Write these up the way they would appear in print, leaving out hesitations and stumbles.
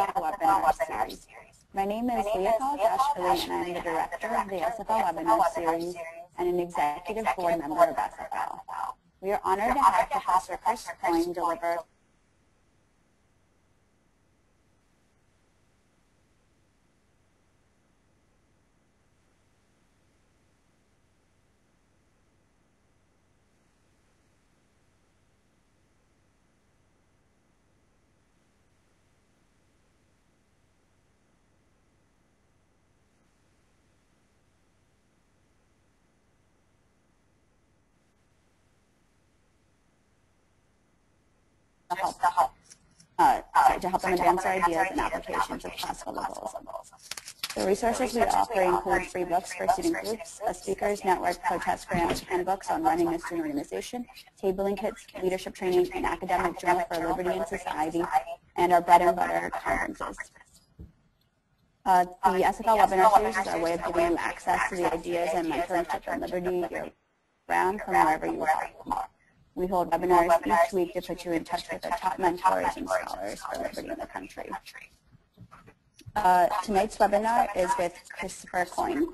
SFL webinar series. My name is Leah Kalakashvili, and I'm the director of the SFL webinar series and an executive board member of SFL. We are honored to have Professor Coyne deliver to help them advance their ideas and applications at classical levels. The resources we offer include free books for student groups, a speakers network, protest grants, handbooks on running a student organization, tabling kits, leadership training, an academic journal for liberty and society, and our bread and butter conferences. The SFL webinar series is our way of giving you access to the ideas and mentorship and liberty year-round from wherever you are. We hold webinars each week to put you in touch with our top mentors and scholars for liberty in the country. Tonight's webinar is with Christopher Coyne.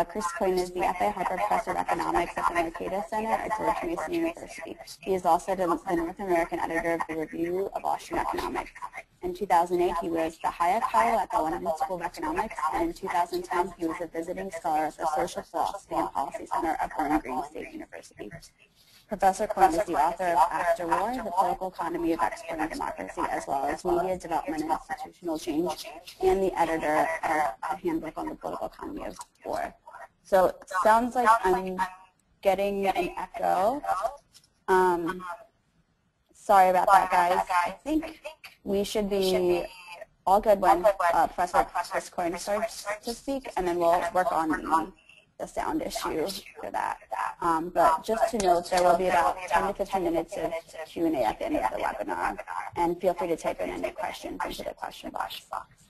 Chris Coyne is the F.A. Harper Professor of Economics at the Allocating Center at George Mason University. He is also the North American editor of the Review of Austrian Economics. In 2008, he was the Hayek Fellow at the London School of Economics, and in 2010, he was a visiting scholar at the Social Philosophy and Policy Center at Bowling Green State University. Professor Coyne is the author of After War, The Political Economy of Exporting Democracy, as well as Media Development and Institutional Change, and the editor of a handbook on the political economy of war. So it sounds like I'm getting an echo. Sorry about that, guys. I think we should be all good when Professor Chris Coyne starts to speak, and then we'll work on the sound issue for that. But just to note, there will be about 10 to 15 minutes of Q&A at the end of the webinar, and feel free to type in any questions into the question box.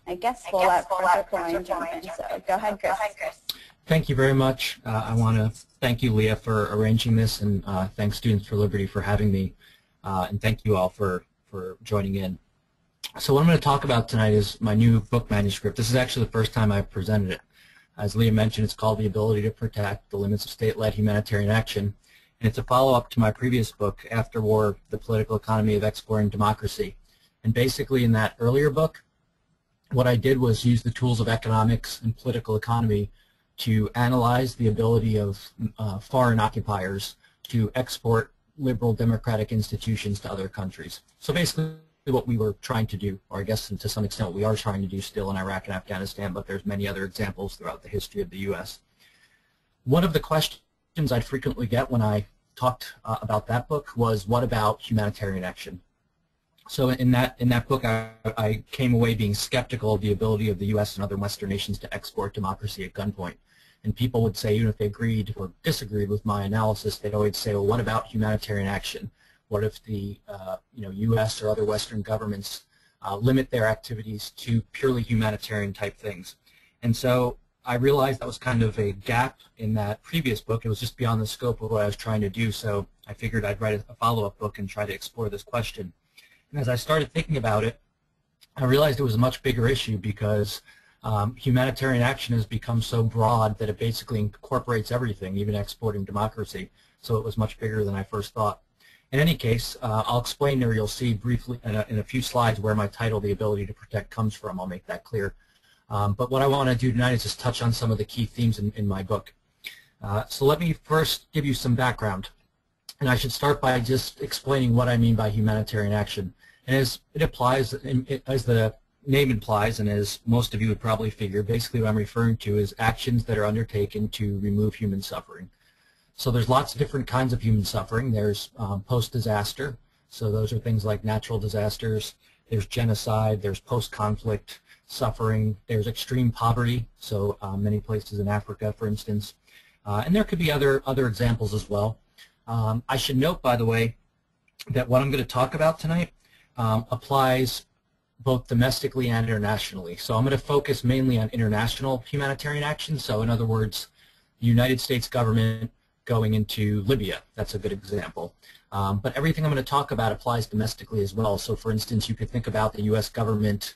I guess we'll let Professor Coyne jump in, so go ahead, Chris. Thank you very much. I want to thank you, Leah, for arranging this, and thank Students for Liberty for having me, and thank you all for joining in. So what I'm going to talk about tonight is my new book manuscript. This is actually the first time I've presented it. As Leah mentioned, it's called The Ability to Protect: The Limits of State-Led Humanitarian Action, and it's a follow-up to my previous book, After War, The Political Economy of Exporting Democracy. And basically in that earlier book, what I did was use the tools of economics and political economy to analyze the ability of foreign occupiers to export liberal democratic institutions to other countries. So basically what we were trying to do, or I guess to some extent what we are trying to do still in Iraq and Afghanistan, but there's many other examples throughout the history of the U.S. One of the questions I frequently get when I talked about that book was, what about humanitarian action? So in that book, I came away being skeptical of the ability of the U.S. and other Western nations to export democracy at gunpoint. And people would say, even if they agreed or disagreed with my analysis, they'd always say, well, what about humanitarian action? What if the U.S. or other Western governments limit their activities to purely humanitarian type things? And so I realized that was kind of a gap in that previous book. It was just beyond the scope of what I was trying to do, so I figured I'd write a follow-up book and try to explore this question. And as I started thinking about it, I realized it was a much bigger issue because humanitarian action has become so broad that it basically incorporates everything, even exporting democracy. So it was much bigger than I first thought. In any case, I'll explain, or you'll see briefly in a few slides, where my title, The Ability to Protect, comes from. I'll make that clear. But what I want to do tonight is just touch on some of the key themes in my book. So let me first give you some background. And I should start by just explaining what I mean by humanitarian action. And as it applies, as the name implies, and as most of you would probably figure, basically what I'm referring to is actions that are undertaken to remove human suffering. So there's lots of different kinds of human suffering. There's post-disaster, so those are things like natural disasters. There's genocide, there's post-conflict suffering, there's extreme poverty, so many places in Africa, for instance. And there could be other examples as well. I should note, by the way, that what I'm going to talk about tonight applies both domestically and internationally. So I'm going to focus mainly on international humanitarian action. So in other words, the United States government going into Libya, that's a good example. But everything I'm going to talk about applies domestically as well. So for instance, you could think about the U.S. government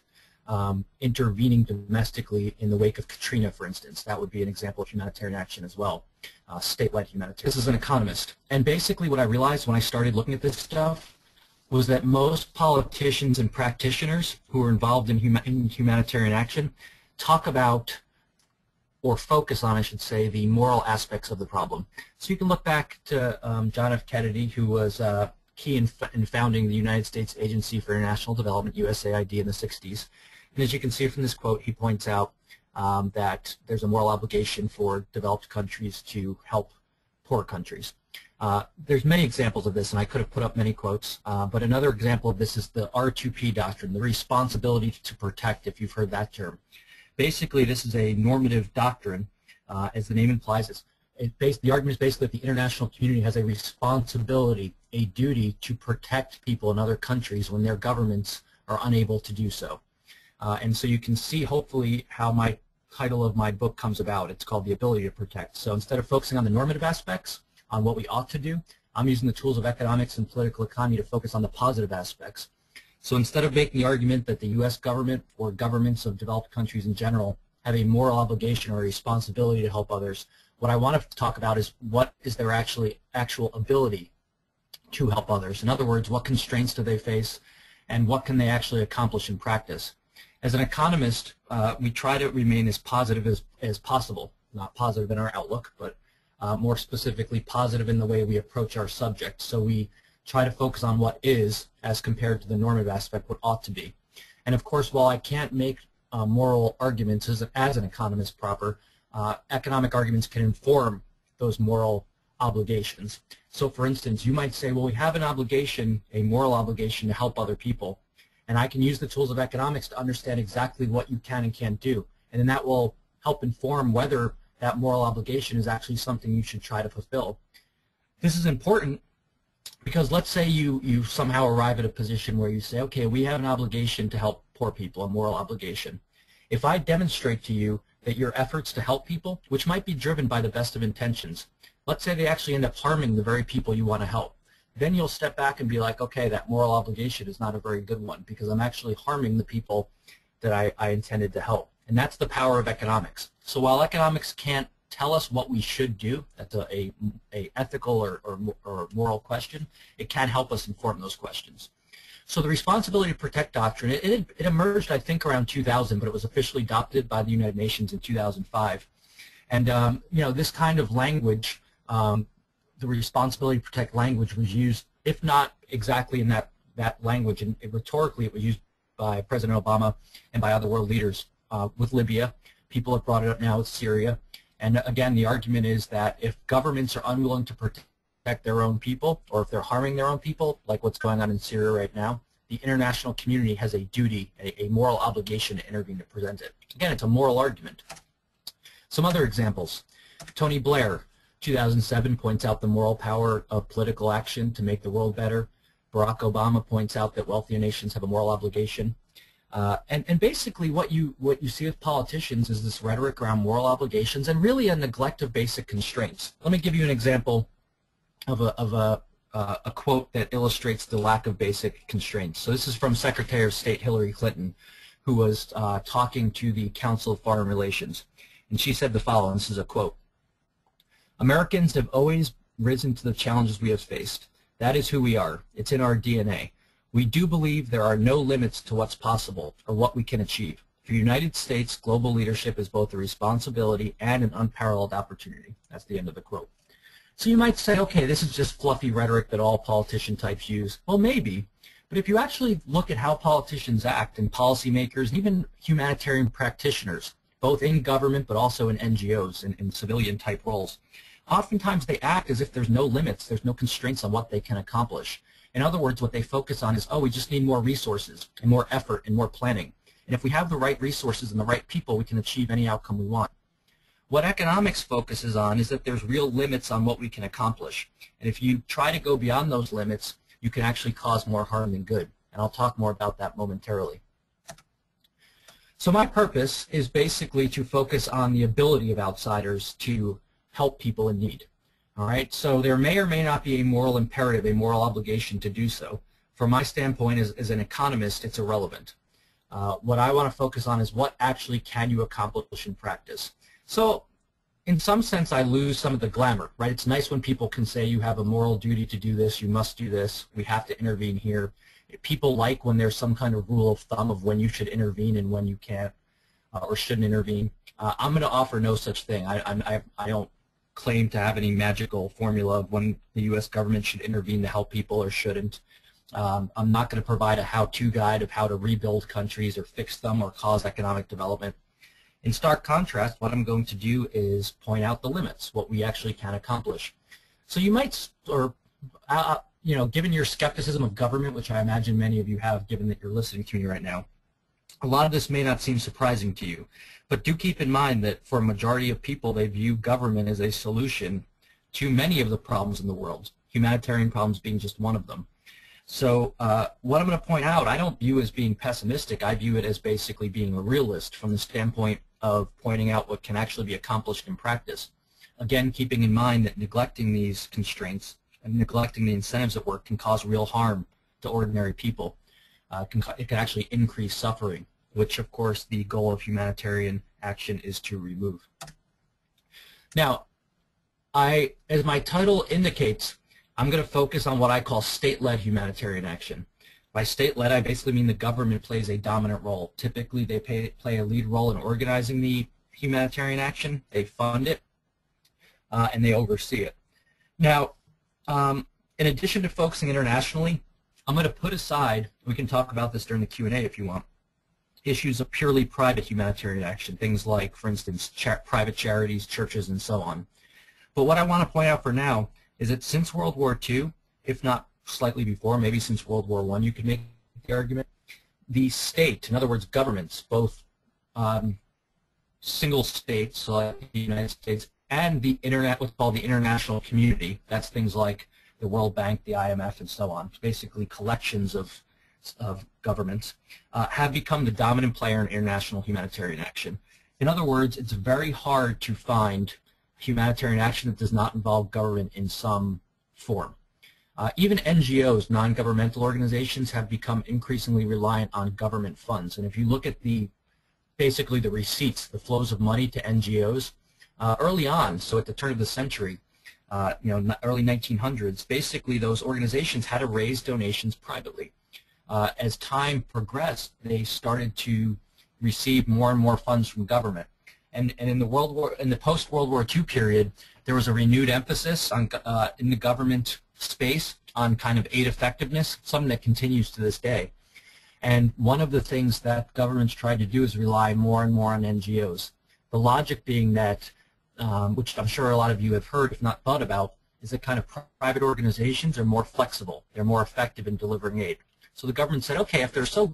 intervening domestically in the wake of Katrina, for instance. That would be an example of humanitarian action as well, state-led humanitarian. This is an economist. And basically what I realized when I started looking at this stuff was that most politicians and practitioners who are involved in humanitarian action talk about, or focus on, I should say, the moral aspects of the problem. So you can look back to John F. Kennedy, who was key in founding the United States Agency for International Development, USAID, in the 60s. And as you can see from this quote, he points out that there's a moral obligation for developed countries to help poor countries. There's many examples of this, and I could have put up many quotes, but another example of this is the R2P doctrine, the responsibility to protect, if you've heard that term. Basically, this is a normative doctrine, as the name implies. The argument is basically that the international community has a responsibility, a duty to protect people in other countries when their governments are unable to do so. And so you can see, hopefully, how my title of my book comes about. It's called The Ability to Protect. So instead of focusing on the normative aspects, on what we ought to do, I'm using the tools of economics and political economy to focus on the positive aspects. So instead of making the argument that the U.S. government or governments of developed countries in general have a moral obligation or a responsibility to help others, what I want to talk about is what is their actual ability to help others. In other words, what constraints do they face and what can they actually accomplish in practice. As an economist, we try to remain as positive as possible, not positive in our outlook, but more specifically positive in the way we approach our subject. So we try to focus on what is as compared to the normative aspect, what ought to be. And of course, while I can't make moral arguments as an economist proper, economic arguments can inform those moral obligations. So for instance, you might say, well, we have an obligation, a moral obligation to help other people, and I can use the tools of economics to understand exactly what you can and can't do. And then that will help inform whether that moral obligation is actually something you should try to fulfill. This is important because let's say you somehow arrive at a position where you say, okay, we have an obligation to help poor people, a moral obligation. If I demonstrate to you that your efforts to help people, which might be driven by the best of intentions, let's say they actually end up harming the very people you want to help, then you'll step back and be like, okay, that moral obligation is not a very good one because I'm actually harming the people that I intended to help. And that's the power of economics. So while economics can't tell us what we should do, that's a ethical or moral question, it can help us inform those questions. So the responsibility to protect doctrine, it emerged, I think, around 2000, but it was officially adopted by the United Nations in 2005. And you know, this kind of language, the responsibility to protect language was used, if not exactly in that language, and rhetorically it was used by President Obama and by other world leaders with Libya. People have brought it up now with Syria. And again, the argument is that if governments are unwilling to protect their own people, or if they're harming their own people, like what's going on in Syria right now, the international community has a duty, a moral obligation to intervene to prevent it. Again, it's a moral argument. Some other examples. Tony Blair, 2007, points out the moral power of political action to make the world better. Barack Obama points out that wealthier nations have a moral obligation. And basically what you see with politicians is this rhetoric around moral obligations and really a neglect of basic constraints. Let me give you an example of a quote that illustrates the lack of basic constraints. So this is from Secretary of State Hillary Clinton, who was talking to the Council of Foreign Relations. And she said the following, this is a quote: "Americans have always risen to the challenges we have faced. That is who we are. It's in our DNA. We do believe there are no limits to what's possible or what we can achieve. For the United States, global leadership is both a responsibility and an unparalleled opportunity." That's the end of the quote. So you might say, okay, this is just fluffy rhetoric that all politician types use. Well, maybe. But if you actually look at how politicians act, and policymakers, and even humanitarian practitioners, both in government but also in NGOs and in civilian type roles, oftentimes they act as if there's no limits, there's no constraints on what they can accomplish. In other words, what they focus on is, oh, we just need more resources and more effort and more planning. And if we have the right resources and the right people, we can achieve any outcome we want. What economics focuses on is that there's real limits on what we can accomplish. And if you try to go beyond those limits, you can actually cause more harm than good. And I'll talk more about that momentarily. So my purpose is basically to focus on the ability of outsiders to help people in need. All right, so there may or may not be a moral imperative, a moral obligation to do so. From my standpoint as an economist, it's irrelevant. what I want to focus on is what actually can you accomplish in practice. So in some sense, I lose some of the glamour, right? It's nice when people can say you have a moral duty to do this, you must do this, we have to intervene here. People like when there's some kind of rule of thumb of when you should intervene and when you can't or shouldn't intervene. I'm going to offer no such thing. I don't claim to have any magical formula of when the U.S. government should intervene to help people or shouldn't. I'm not going to provide a how-to guide of how to rebuild countries or fix them or cause economic development. In stark contrast, what I'm going to do is point out the limits, what we actually can accomplish. So you might, you know, given your skepticism of government, which I imagine many of you have given that you're listening to me right now, a lot of this may not seem surprising to you. But do keep in mind that for a majority of people, they view government as a solution to many of the problems in the world, humanitarian problems being just one of them. So what I'm going to point out, I don't view as being pessimistic. I view it as basically being a realist from the standpoint of pointing out what can actually be accomplished in practice. Again, keeping in mind that neglecting these constraints and neglecting the incentives at work can cause real harm to ordinary people. It can actually increase suffering, which, of course, the goal of humanitarian action is to remove. Now, as my title indicates, I'm going to focus on what I call state-led humanitarian action. By state-led, I basically mean the government plays a dominant role. Typically, they play a lead role in organizing the humanitarian action. They fund it, and they oversee it. Now, in addition to focusing internationally, I'm going to put aside, we can talk about this during the Q&A if you want, issues of purely private humanitarian action, things like, for instance, private charities, churches, and so on. But what I want to point out for now is that since World War II, if not slightly before, maybe since World War I, you could make the argument, the state, in other words, governments, both single states, so like the United States, and the what's called the international community, that's things like the World Bank, the IMF, and so on, it's basically collections of governments, have become the dominant player in international humanitarian action. In other words, it's very hard to find humanitarian action that does not involve government in some form. Even NGOs, non-governmental organizations, have become increasingly reliant on government funds. And if you look at basically the receipts, the flows of money to NGOs, early on, so at the turn of the century, early 1900s, basically those organizations had to raise donations privately. As time progressed, they started to receive more and more funds from government. And in the post-World War II period, there was a renewed emphasis on in the government space on kind of aid effectiveness, something that continues to this day. And one of the things that governments tried to do is rely more and more on NGOs. The logic being that, which I'm sure a lot of you have heard, if not thought about, is that kind of private organizations are more flexible. They're more effective in delivering aid. So the government said, okay, if they're so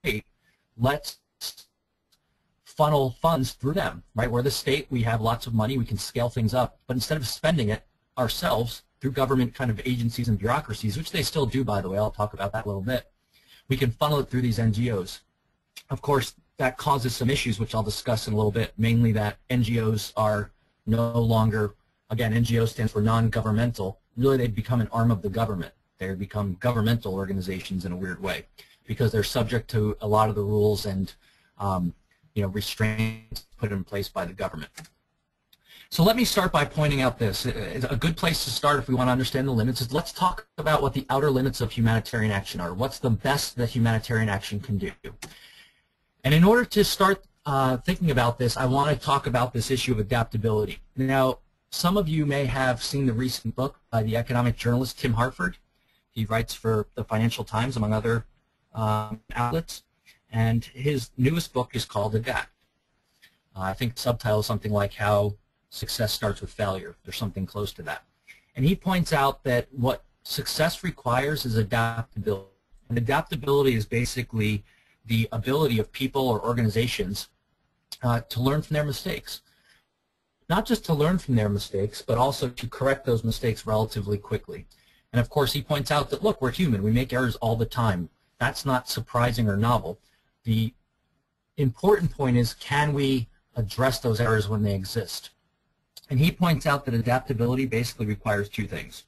great, let's funnel funds through them, right? We're the state, we have lots of money, we can scale things up, but instead of spending it ourselves through government kind of agencies and bureaucracies, which they still do, by the way, I'll talk about that a little bit, we can funnel it through these NGOs. Of course, that causes some issues, which I'll discuss in a little bit, mainly that NGOs are no longer, again, NGO stands for non-governmental, really they've become an arm of the government. They become governmental organizations in a weird way because they're subject to a lot of the rules and restraints put in place by the government. So let me start by pointing out this. A good place to start if we want to understand the limits is let's talk about what the outer limits of humanitarian action are. What's the best that humanitarian action can do? And in order to start thinking about this, I want to talk about this issue of adaptability. Now, some of you may have seen the recent book by the economic journalist Tim Hartford. He writes for the Financial Times, among other outlets, and his newest book is called Adapt. I think the subtitle is something like How Success Starts with Failure, or something close to that. And he points out that what success requires is adaptability. And adaptability is basically the ability of people or organizations to learn from their mistakes. Not just to learn from their mistakes, but also to correct those mistakes relatively quickly. And of course, he points out that, look, we're human. We make errors all the time. That's not surprising or novel. The important point is, can we address those errors when they exist? And he points out that adaptability basically requires two things.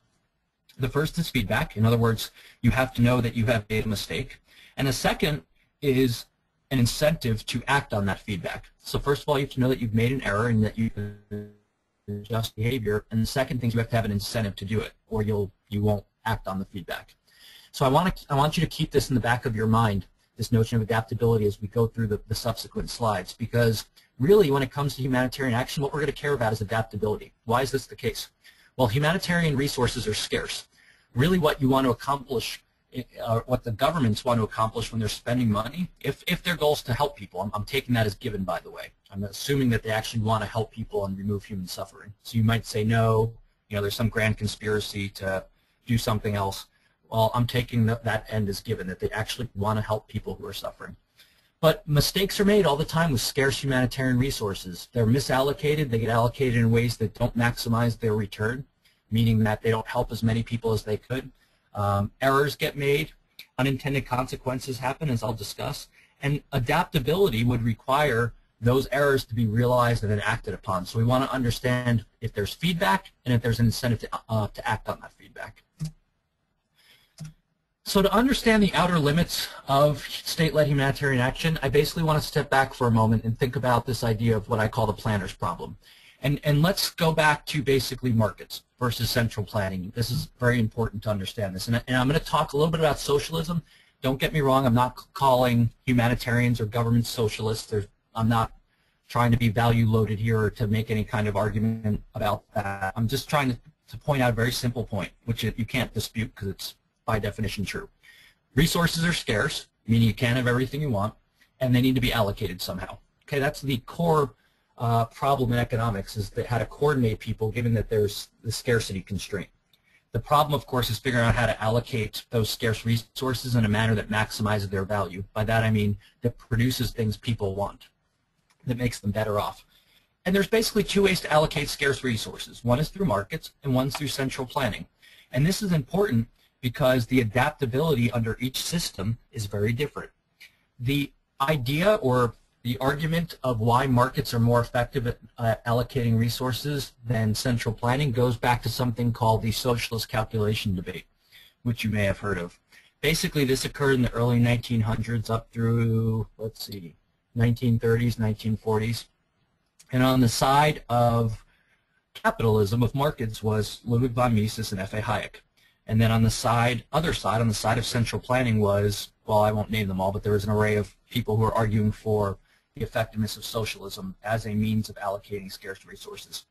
The first is feedback. In other words, you have to know that you have made a mistake. And the second is an incentive to act on that feedback. So first of all, you have to know that you've made an error and that you adjust behavior, and the second thing is you have to have an incentive to do it, or you won't act on the feedback. So I want you to keep this in the back of your mind, this notion of adaptability, as we go through the subsequent slides, because really when it comes to humanitarian action, what we're going to care about is adaptability. Why is this the case? Well, humanitarian resources are scarce. Really what you want to accomplish, what the governments want to accomplish when they're spending money, if their goal is to help people, I'm taking that as given, by the way. I'm assuming that they actually want to help people and remove human suffering. So you might say, no, there's some grand conspiracy to do something else. Well, I'm taking that end as given, that they actually want to help people who are suffering. But mistakes are made all the time with scarce humanitarian resources. They're misallocated. They get allocated in ways that don't maximize their return, meaning that they don't help as many people as they could. Errors get made. Unintended consequences happen, as I'll discuss. And adaptability would require those errors to be realized and then acted upon. So we want to understand if there's feedback and if there's an incentive to act on that feedback. So to understand the outer limits of state-led humanitarian action, I basically want to step back for a moment and think about this idea of what I call the planner's problem. And let's go back to basically markets versus central planning. This is very important to understand this. And I'm going to talk a little bit about socialism. Don't get me wrong, I'm not calling humanitarians or government socialists. I'm not trying to be value-loaded here or to make any kind of argument about that. I'm just trying to point out a very simple point, which you can't dispute because it's by definition true. Resources are scarce, meaning you can't have everything you want, and they need to be allocated somehow. Okay, that's the core problem in economics, is that how to coordinate people given that there's the scarcity constraint. The problem, of course, is figuring out how to allocate those scarce resources in a manner that maximizes their value. By that I mean that produces things people want, that makes them better off. And there's basically two ways to allocate scarce resources. One is through markets, and one's through central planning. And this is important because the adaptability under each system is very different. The idea or the argument of why markets are more effective at allocating resources than central planning goes back to something called the socialist calculation debate, which you may have heard of. Basically, this occurred in the early 1900s up through, 1930s, 1940s. And on the side of capitalism, of markets, was Ludwig von Mises and F.A. Hayek. And then on the other side, on the side of central planning was, well, I won't name them all, but there was an array of people who are arguing for the effectiveness of socialism as a means of allocating scarce resources.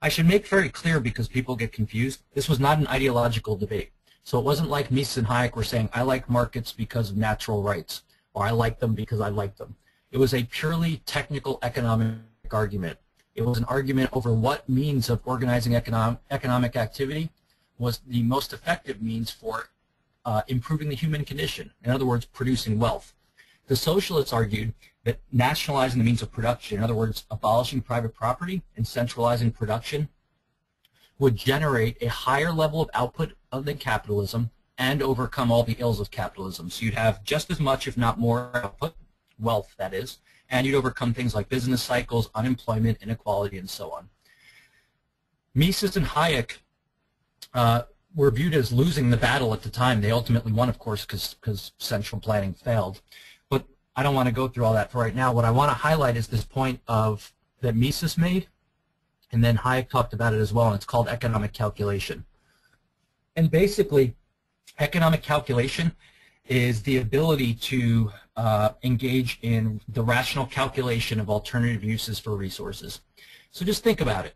I should make very clear, because people get confused, this was not an ideological debate. So it wasn't like Mises and Hayek were saying, I like markets because of natural rights, or I like them because I like them. It was a purely technical economic argument. It was an argument over what means of organizing economic activity was the most effective means for improving the human condition, in other words, producing wealth. The socialists argued that nationalizing the means of production, in other words, abolishing private property and centralizing production, would generate a higher level of output than capitalism and overcome all the ills of capitalism. So you'd have just as much, if not more, output, wealth that is, and you'd overcome things like business cycles, unemployment, inequality, and so on. Mises and Hayek were viewed as losing the battle at the time. They ultimately won, of course, because central planning failed. But I don't want to go through all that for right now. What I want to highlight is this point that Mises made, and then Hayek talked about it as well, and it's called economic calculation. And basically, economic calculation is the ability to engage in the rational calculation of alternative uses for resources. So just think about it.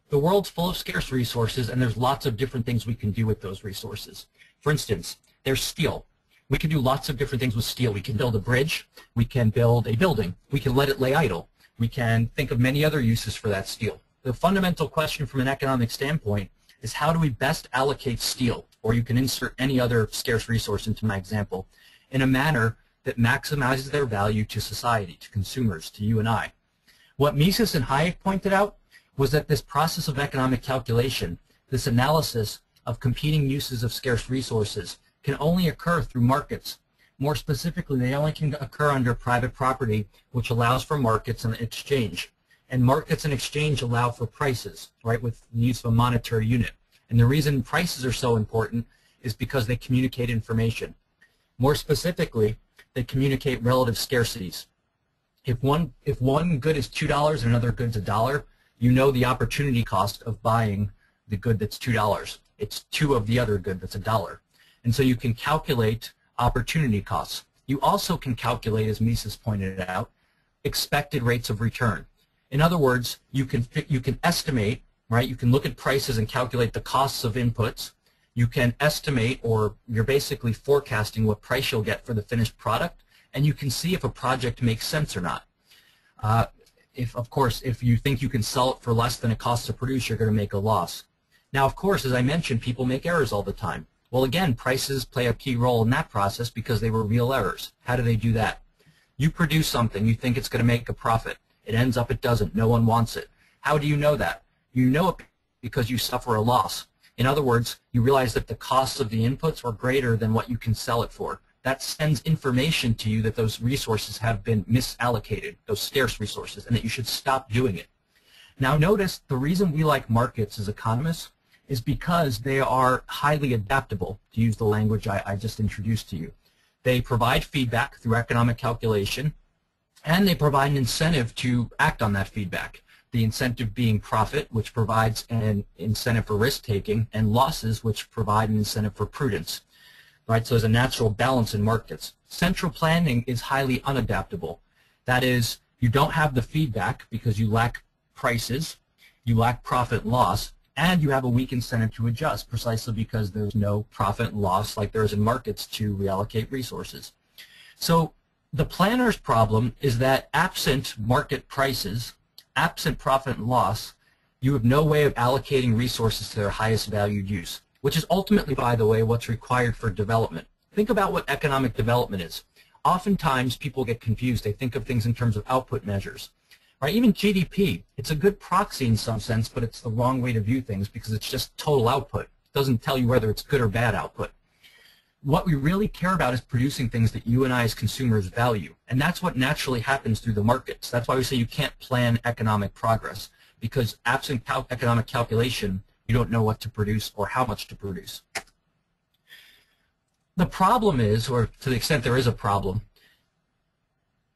The world's full of scarce resources, and there's lots of different things we can do with those resources. For instance, there's steel. We can do lots of different things with steel. We can build a bridge. We can build a building. We can let it lay idle. We can think of many other uses for that steel. The fundamental question from an economic standpoint is, how do we best allocate steel, or you can insert any other scarce resource into my example, in a manner that maximizes their value to society, to consumers, to you and I. What Mises and Hayek pointed out was that this process of economic calculation, this analysis of competing uses of scarce resources, can only occur through markets. More specifically, they only can occur under private property, which allows for markets and exchange. And markets and exchange allow for prices, right, with the use of a monetary unit. And the reason prices are so important is because they communicate information. More specifically, they communicate relative scarcities. If one good is $2 and another good's $1, you know the opportunity cost of buying the good that's $2. It's 2 of the other good that's $1. And so you can calculate opportunity costs. You also can calculate, as Mises pointed out, expected rates of return. In other words, you can estimate, right? You can look at prices and calculate the costs of inputs. You can estimate, or you're basically forecasting what price you'll get for the finished product, and you can see if a project makes sense or not. Of course, if you think you can sell it for less than it costs to produce, you're going to make a loss. Now, of course, as I mentioned, people make errors all the time. Well, again, prices play a key role in that process because they were real errors. How do they do that? You produce something, you think it's going to make a profit. It ends up it doesn't. No one wants it. How do you know that? You know it because you suffer a loss. In other words, you realize that the costs of the inputs are greater than what you can sell it for. That sends information to you that those resources have been misallocated, those scarce resources, and that you should stop doing it. Now notice the reason we like markets as economists is because they are highly adaptable, to use the language I just introduced to you. They provide feedback through economic calculation, and they provide an incentive to act on that feedback. The incentive being profit, which provides an incentive for risk-taking, and losses, which provide an incentive for prudence. Right? So there's a natural balance in markets. Central planning is highly unadaptable. That is, you don't have the feedback because you lack prices, you lack profit and loss, and you have a weak incentive to adjust precisely because there's no profit and loss like there is in markets to reallocate resources. So the planner's problem is that absent market prices, absent profit and loss, you have no way of allocating resources to their highest valued use, which is ultimately, by the way, what's required for development. Think about what economic development is. Oftentimes, people get confused. They think of things in terms of output measures. Right? Even GDP, it's a good proxy in some sense, but it's the wrong way to view things because it's just total output. It doesn't tell you whether it's good or bad output. What we really care about is producing things that you and I as consumers value, and that's what naturally happens through the markets. That's why we say you can't plan economic progress, because absent economic calculation, you don't know what to produce or how much to produce. The problem is, or to the extent there is a problem,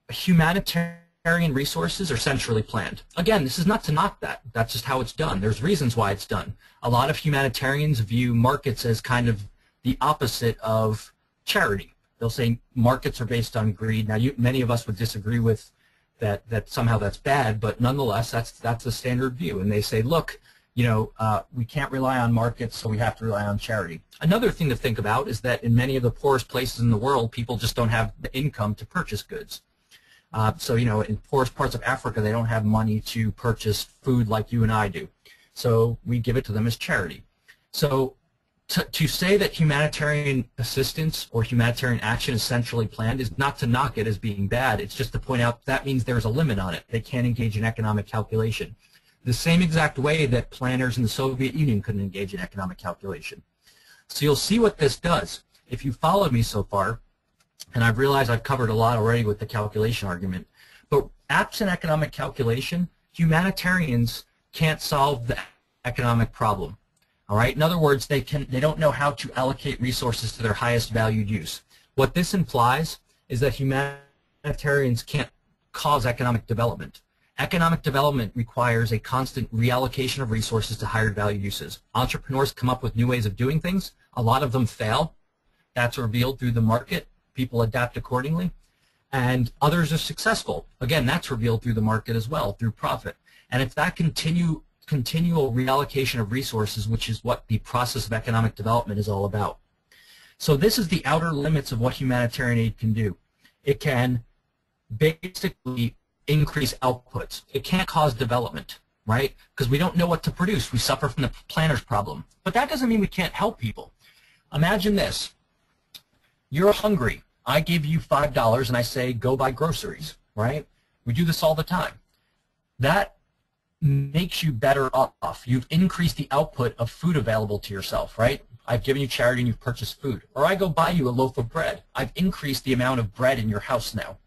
humanitarian resources are centrally planned. Again, this is not to knock that. That's just how it's done. There's reasons why it's done. A lot of humanitarians view markets as kind of the opposite of charity. They'll say markets are based on greed. Now, many of us would disagree with that somehow that's bad, but nonetheless, that's the standard view. And they say, look, you know, we can't rely on markets, so we have to rely on charity. Another thing to think about is that in many of the poorest places in the world, people just don't have the income to purchase goods. So, you know, in poorest parts of Africa, they don't have money to purchase food like you and I do. So we give it to them as charity. So to say that humanitarian assistance or humanitarian action is centrally planned is not to knock it as being bad. It's just to point out that means there's a limit on it. They can't engage in economic calculation. The same exact way that planners in the Soviet Union couldn't engage in economic calculation. So you'll see what this does. If you followed me so far, and I've realized I've covered a lot already with the calculation argument, but absent economic calculation, humanitarians can't solve the economic problem. All right? In other words, they don't know how to allocate resources to their highest valued use. What this implies is that humanitarians can't cause economic development. Economic development requires a constant reallocation of resources to higher value uses. Entrepreneurs come up with new ways of doing things. A lot of them fail. That's revealed through the market. People adapt accordingly. And others are successful. Again, that's revealed through the market as well, through profit. And it's that continual reallocation of resources, which is what the process of economic development is all about. So this is the outer limits of what humanitarian aid can do. It can basically increase outputs. It can't cause development, right? Because we don't know what to produce. We suffer from the planner's problem. But that doesn't mean we can't help people. Imagine this. You're hungry. I give you $5 and I say, go buy groceries, right? We do this all the time. That makes you better off. You've increased the output of food available to yourself, right? I've given you charity and you've purchased food. Or I go buy you a loaf of bread. I've increased the amount of bread in your house now.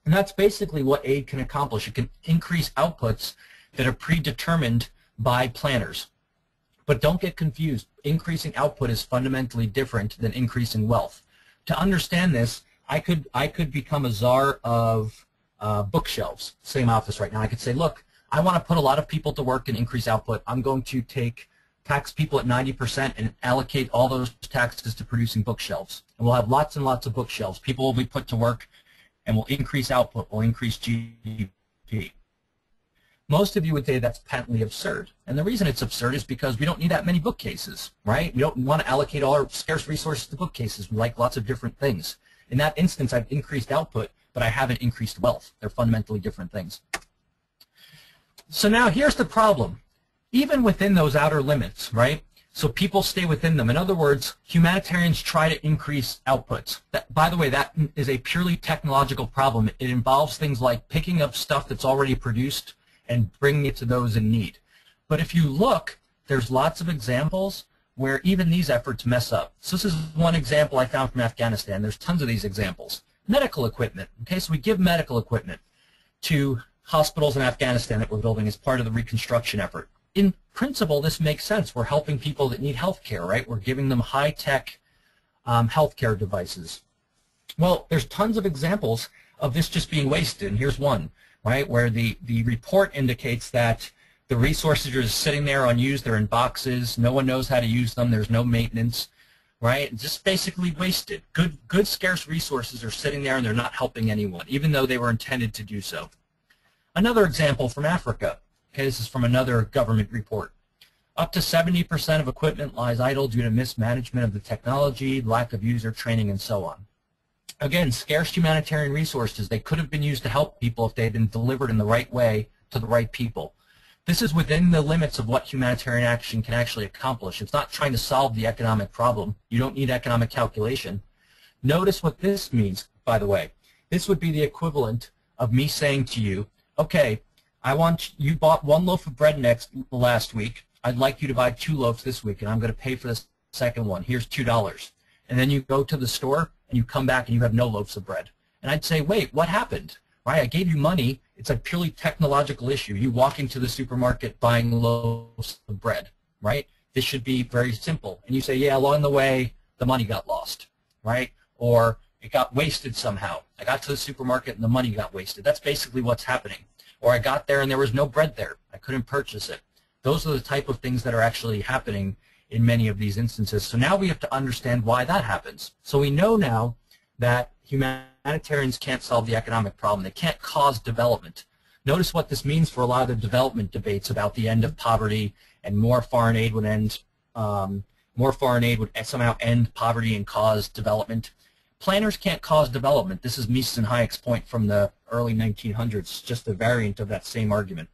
And that's basically what aid can accomplish. It can increase outputs that are predetermined by planners. But don't get confused. Increasing output is fundamentally different than increasing wealth. To understand this, I could become a czar of bookshelves. Same office right now. I could say, look, I want to put a lot of people to work and increase output. I'm going to tax people at 90% and allocate all those taxes to producing bookshelves. And we'll have lots and lots of bookshelves. People will be put to work and we'll increase output, we'll increase GDP. Most of you would say that's patently absurd. And the reason it's absurd is because we don't need that many bookcases, right? We don't want to allocate all our scarce resources to bookcases. We like lots of different things. In that instance, I've increased output, but I haven't increased wealth. They're fundamentally different things. So now here's the problem. Even within those outer limits, right? So people stay within them. In other words, humanitarians try to increase outputs. By the way, that is a purely technological problem. It involves things like picking up stuff that's already produced and bringing it to those in need. But if you look, there's lots of examples where even these efforts mess up. So this is one example I found from Afghanistan. There's tons of these examples. Medical equipment. Okay, so we give medical equipment to hospitals in Afghanistan that we're building as part of the reconstruction effort. In principle, this makes sense. We're helping people that need health care, right? We're giving them high-tech health care devices. Well, there's tons of examples of this just being wasted, and here's one, right, where the report indicates that the resources are just sitting there unused, they're in boxes, no one knows how to use them, there's no maintenance, right? Just basically wasted. Good scarce resources are sitting there and they're not helping anyone, even though they were intended to do so. Another example from Africa. Okay, this is from another government report. Up to 70% of equipment lies idle due to mismanagement of the technology, lack of user training, and so on. Again, scarce humanitarian resources. They could have been used to help people if they had been delivered in the right way to the right people. This is within the limits of what humanitarian action can actually accomplish. It's not trying to solve the economic problem. You don't need economic calculation. Notice what this means, by the way. This would be the equivalent of me saying to you, okay, you bought one loaf of bread last week. I'd like you to buy 2 loaves this week, and I'm going to pay for the second one. Here's $2. And then you go to the store, and you come back, and you have no loaves of bread. And I'd say, wait, what happened? Right? I gave you money. It's a purely technological issue. You walk into the supermarket buying loaves of bread, right? This should be very simple. And you say, yeah, along the way, the money got lost, right? Or it got wasted somehow. I got to the supermarket, and the money got wasted. That's basically what's happening. Or I got there and there was no bread there. I couldn't purchase it. Those are the type of things that are actually happening in many of these instances. So now we have to understand why that happens. So we know now that humanitarians can't solve the economic problem. They can't cause development. Notice what this means for a lot of the development debates about the end of poverty and more foreign aid would somehow end poverty and cause development. Planners can't cause development. This is Mises and Hayek's point from the early 1900s, just a variant of that same argument.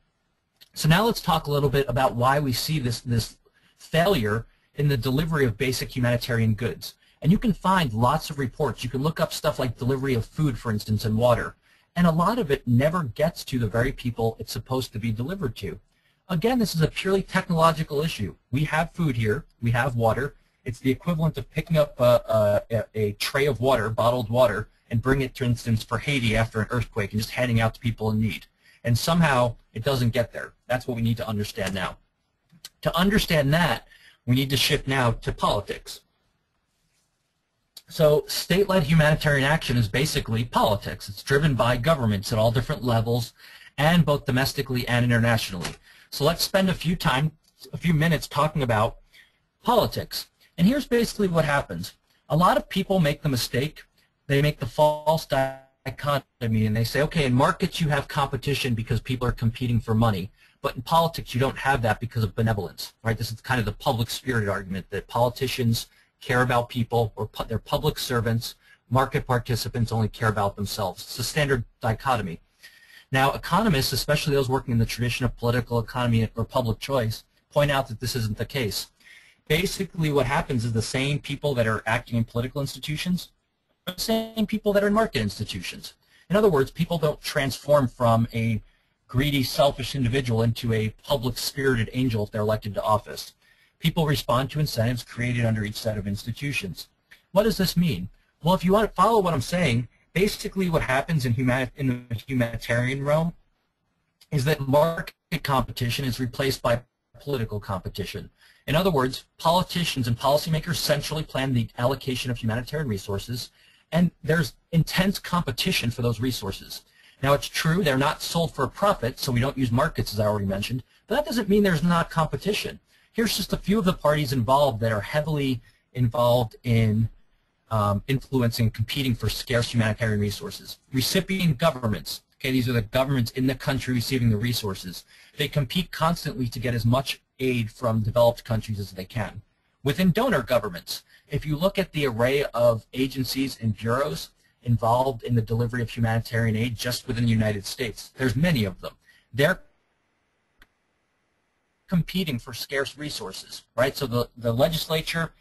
So now let's talk a little bit about why we see this failure in the delivery of basic humanitarian goods. And you can find lots of reports. You can look up stuff like delivery of food, for instance, and water. And a lot of it never gets to the very people it's supposed to be delivered to. Again, this is a purely technological issue. We have food here. We have water. It's the equivalent of picking up a tray of water, bottled water, and bring it, for instance, for Haiti after an earthquake and just handing out to people in need. And somehow it doesn't get there. That's what we need to understand now. To understand that, we need to shift now to politics. So state-led humanitarian action is basically politics. It's driven by governments at all different levels and both domestically and internationally. So let's spend a few minutes talking about politics. And here's basically what happens. A lot of people make the mistake, they make the false dichotomy, and they say, okay, in markets you have competition because people are competing for money, but in politics you don't have that because of benevolence, right? This is kind of the public spirited argument that politicians care about people, or they're public servants, market participants only care about themselves. It's a standard dichotomy. Now, economists, especially those working in the tradition of political economy or public choice, point out that this isn't the case. Basically, what happens is the same people that are acting in political institutions are the same people that are in market institutions. In other words, people don't transform from a greedy, selfish individual into a public-spirited angel if they're elected to office. People respond to incentives created under each set of institutions. What does this mean? Well, if you want to follow what I'm saying, basically what happens in the humanitarian realm is that market competition is replaced by political competition. In other words, politicians and policymakers centrally plan the allocation of humanitarian resources, and there's intense competition for those resources. Now, it's true they're not sold for a profit, so we don't use markets, as I already mentioned, but that doesn't mean there's not competition. Here's just a few of the parties involved that are heavily involved in influencing, competing for scarce humanitarian resources. Recipient governments. Okay, these are the governments in the country receiving the resources. They compete constantly to get as much aid from developed countries as they can. Within donor governments, if you look at the array of agencies and bureaus involved in the delivery of humanitarian aid just within the United States, there's many of them. They're competing for scarce resources, right? So the legislature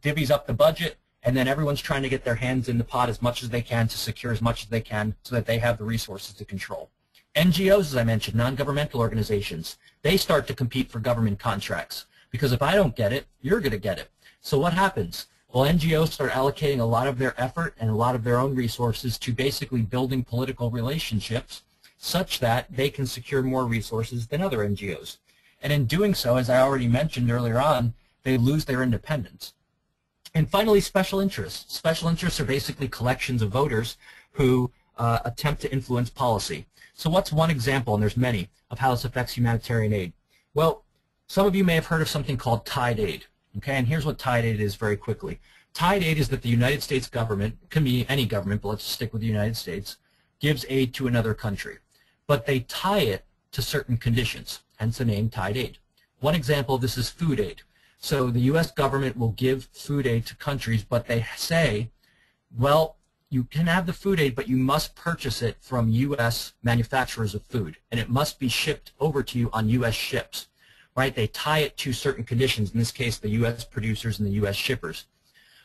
divvies up the budget, and then everyone's trying to get their hands in the pot as much as they can to secure as much as they can so that they have the resources to control. NGOs, as I mentioned, non-governmental organizations, they start to compete for government contracts because if I don't get it, you're going to get it. So what happens? Well, NGOs start allocating a lot of their effort and a lot of their own resources to basically building political relationships such that they can secure more resources than other NGOs. And in doing so, as I already mentioned earlier on, they lose their independence. And finally, special interests. Special interests are basically collections of voters who attempt to influence policy. So what's one example, and there's many, of how this affects humanitarian aid? Well, some of you may have heard of something called tied aid. Okay, and here's what tied aid is very quickly. Tied aid is that the United States government, can be any government, but let's stick with the United States, gives aid to another country. But they tie it to certain conditions, hence the name tied aid. One example of this is food aid. So the U.S. government will give food aid to countries, but they say, well, you can have the food aid, but you must purchase it from U.S. manufacturers of food, and it must be shipped over to you on U.S. ships, right? They tie it to certain conditions, in this case, the U.S. producers and the U.S. shippers.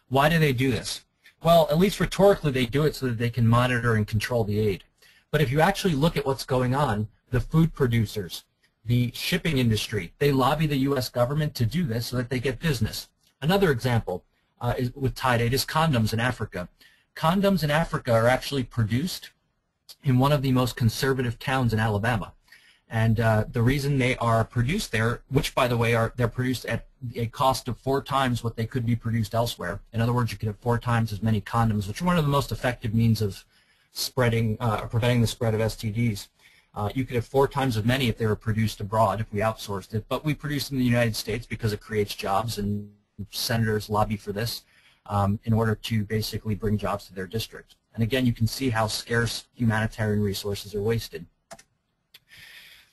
Why do they do this? Well, at least rhetorically, they do it so that they can monitor and control the aid. But if you actually look at what's going on, the food producers, the shipping industry, they lobby the U.S. government to do this so that they get business. Another example with tied aid is condoms in Africa. Condoms in Africa are actually produced in one of the most conservative towns in Alabama. And the reason they are produced there, which by the way they're produced at a cost of 4 times what they could be produced elsewhere. In other words, you could have 4 times as many condoms, which are one of the most effective means of spreading, preventing the spread of STDs. You could have 4 times as many if they were produced abroad, if we outsourced it. But we produce them in the United States because it creates jobs, and senators lobby for this in order to basically bring jobs to their district. And again, you can see how scarce humanitarian resources are wasted.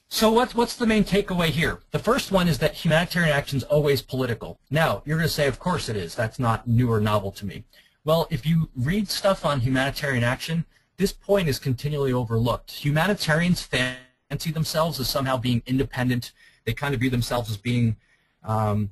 So what's the main takeaway here? The first one is that humanitarian action is always political. Now, you're going to say, of course it is. That's not new or novel to me. Well, if you read stuff on humanitarian action, this point is continually overlooked. Humanitarians fancy themselves as somehow being independent. They kind of view themselves as being kind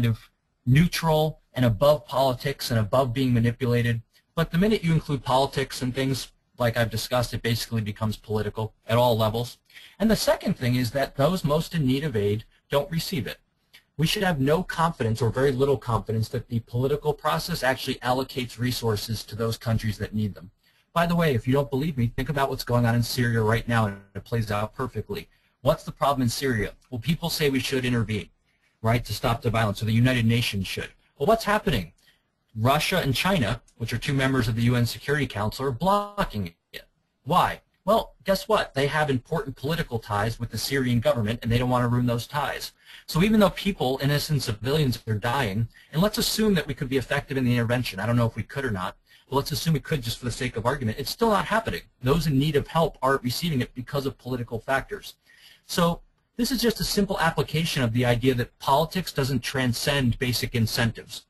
of neutral and above politics and above being manipulated. But the minute you include politics and things like I've discussed, it basically becomes political at all levels. And the second thing is that those most in need of aid don't receive it. We should have no confidence or very little confidence that the political process actually allocates resources to those countries that need them. By the way, if you don't believe me, think about what's going on in Syria right now, and it plays out perfectly. What's the problem in Syria? Well, people say we should intervene, right, to stop the violence, or the United Nations should. Well, what's happening? Russia and China, which are 2 members of the UN Security Council, are blocking it. Why? Well, guess what? They have important political ties with the Syrian government, and they don't want to ruin those ties. So even though people, innocent civilians, are dying, and let's assume that we could be effective in the intervention. I don't know if we could or not. But let's assume we could just for the sake of argument. It's still not happening. Those in need of help aren't receiving it because of political factors. So this is just a simple application of the idea that politics doesn't transcend basic incentives.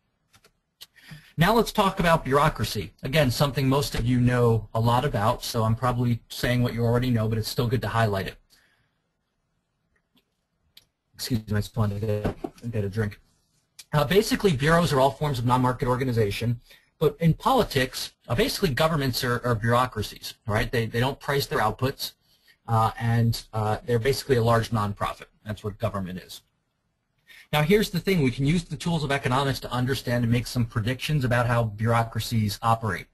Now let's talk about bureaucracy. Again, something most of you know a lot about, so I'm probably saying what you already know, but it's still good to highlight it. Excuse me, I just wanted to get a drink. Basically, bureaus are all forms of non-market organization. But in politics, basically governments are bureaucracies, right? They don't price their outputs, and they're basically a large nonprofit. That's what government is. Now here's the thing. We can use the tools of economics to understand and make some predictions about how bureaucracies operate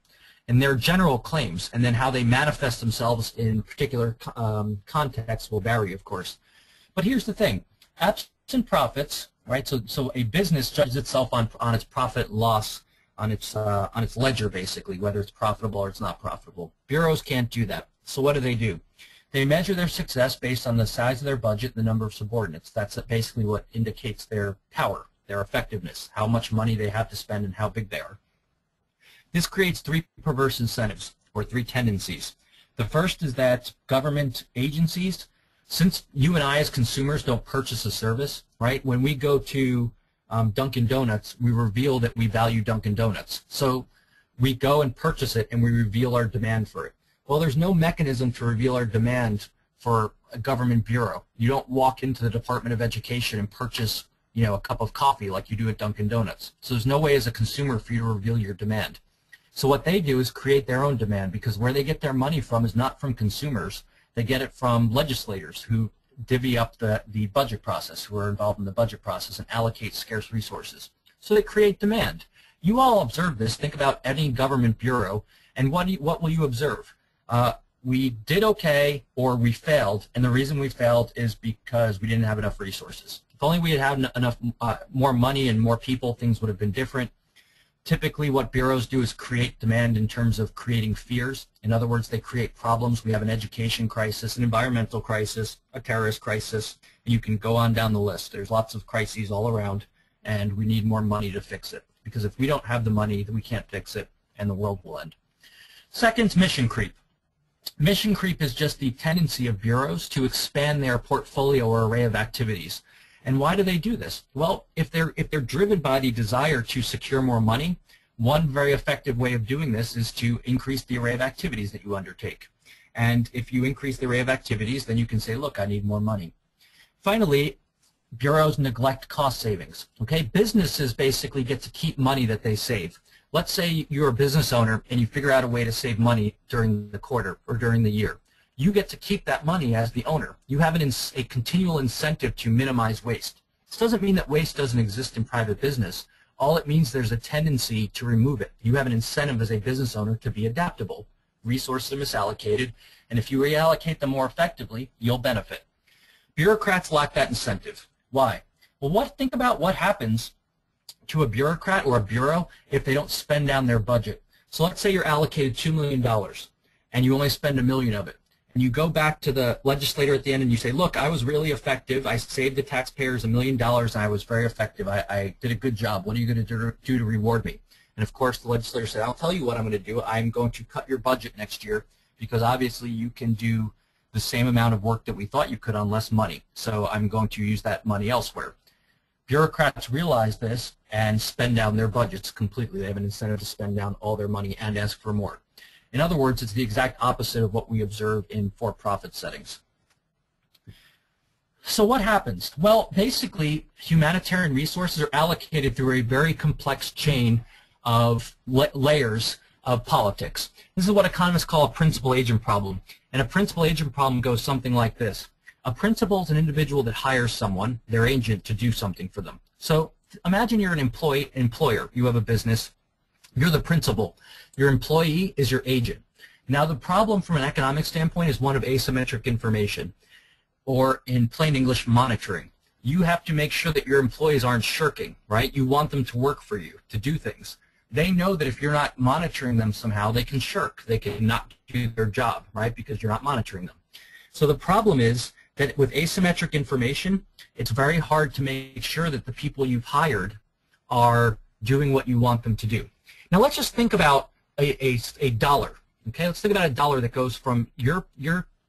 and their general claims, and then how they manifest themselves in particular contexts will vary, of course. But here's the thing. Absent profits, right? So a business judges itself on its profit loss on its ledger, basically, whether it's profitable or it's not profitable. Bureaus can't do that. So what do? They measure their success based on the size of their budget and the number of subordinates. That's basically what indicates their power, their effectiveness, how much money they have to spend and how big they are. This creates three perverse incentives, or three tendencies. The first is that government agencies, since you and I as consumers don't purchase a service, right? When we go to Dunkin' Donuts, we reveal that we value Dunkin' Donuts. So we go and purchase it and we reveal our demand for it. Well, there's no mechanism to reveal our demand for a government bureau. You don't walk into the Department of Education and purchase, a cup of coffee like you do at Dunkin' Donuts. So there's no way as a consumer for you to reveal your demand. So what they do is create their own demand, because where they get their money from is not from consumers. They get it from legislators who divvy up the budget process, who are involved in the budget process and allocate scarce resources. So they create demand. You all observe this. Think about any government bureau, and what will you observe? We did okay or we failed, and the reason we failed is because we didn't have enough resources. If only we had enough more money and more people, things would have been different. Typically what bureaus do is create demand in terms of creating fears. In other words, they create problems. We have an education crisis, an environmental crisis, a terrorist crisis, and you can go on down the list. There's lots of crises all around, and we need more money to fix it. Because if we don't have the money, then we can't fix it, and the world will end. Second, mission creep. Mission creep is just the tendency of bureaus to expand their portfolio or array of activities. And why do they do this? Well, if they're driven by the desire to secure more money, one very effective way of doing this is to increase the array of activities that you undertake. And if you increase the array of activities, then you can say, look, I need more money. Finally, bureaus neglect cost savings. Okay, businesses basically get to keep money that they save. Let's say you're a business owner and you figure out a way to save money during the quarter or during the year. You get to keep that money as the owner. You have a continual incentive to minimize waste. This doesn't mean that waste doesn't exist in private business. All it means there's a tendency to remove it. You have an incentive as a business owner to be adaptable. Resources are misallocated, and if you reallocate them more effectively, you'll benefit. Bureaucrats lack that incentive. Why? Well, think about what happens to a bureaucrat or a bureau if they don't spend down their budget. So let's say you're allocated $2 million and you only spend $1 million of it. And you go back to the legislator at the end and you say, look, I was really effective. I saved the taxpayers $1 million and I was very effective. I did a good job. What are you going to do to reward me? And of course the legislator said, I'll tell you what I'm going to do. I'm going to cut your budget next year because obviously you can do the same amount of work that we thought you could on less money. So I'm going to use that money elsewhere. Bureaucrats realize this and spend down their budgets completely. They have an incentive to spend down all their money and ask for more. In other words, it's the exact opposite of what we observe in for-profit settings. So what happens? Well, basically, humanitarian resources are allocated through a very complex chain of layers of politics. This is what economists call a principal-agent problem. And a principal-agent problem goes something like this. A principal is an individual that hires someone, their agent, to do something for them. So imagine you're an employer. You have a business. You're the principal. Your employee is your agent. Now the problem from an economic standpoint is one of asymmetric information, or in plain English, monitoring. You have to make sure that your employees aren't shirking, right? You want them to work for you, to do things. They know that if you're not monitoring them somehow, they can shirk. They can not do their job, right, because you're not monitoring them. So the problem is that with asymmetric information, it's very hard to make sure that the people you've hired are doing what you want them to do. Now let's just think about a dollar. Okay, let's think about a dollar that goes from your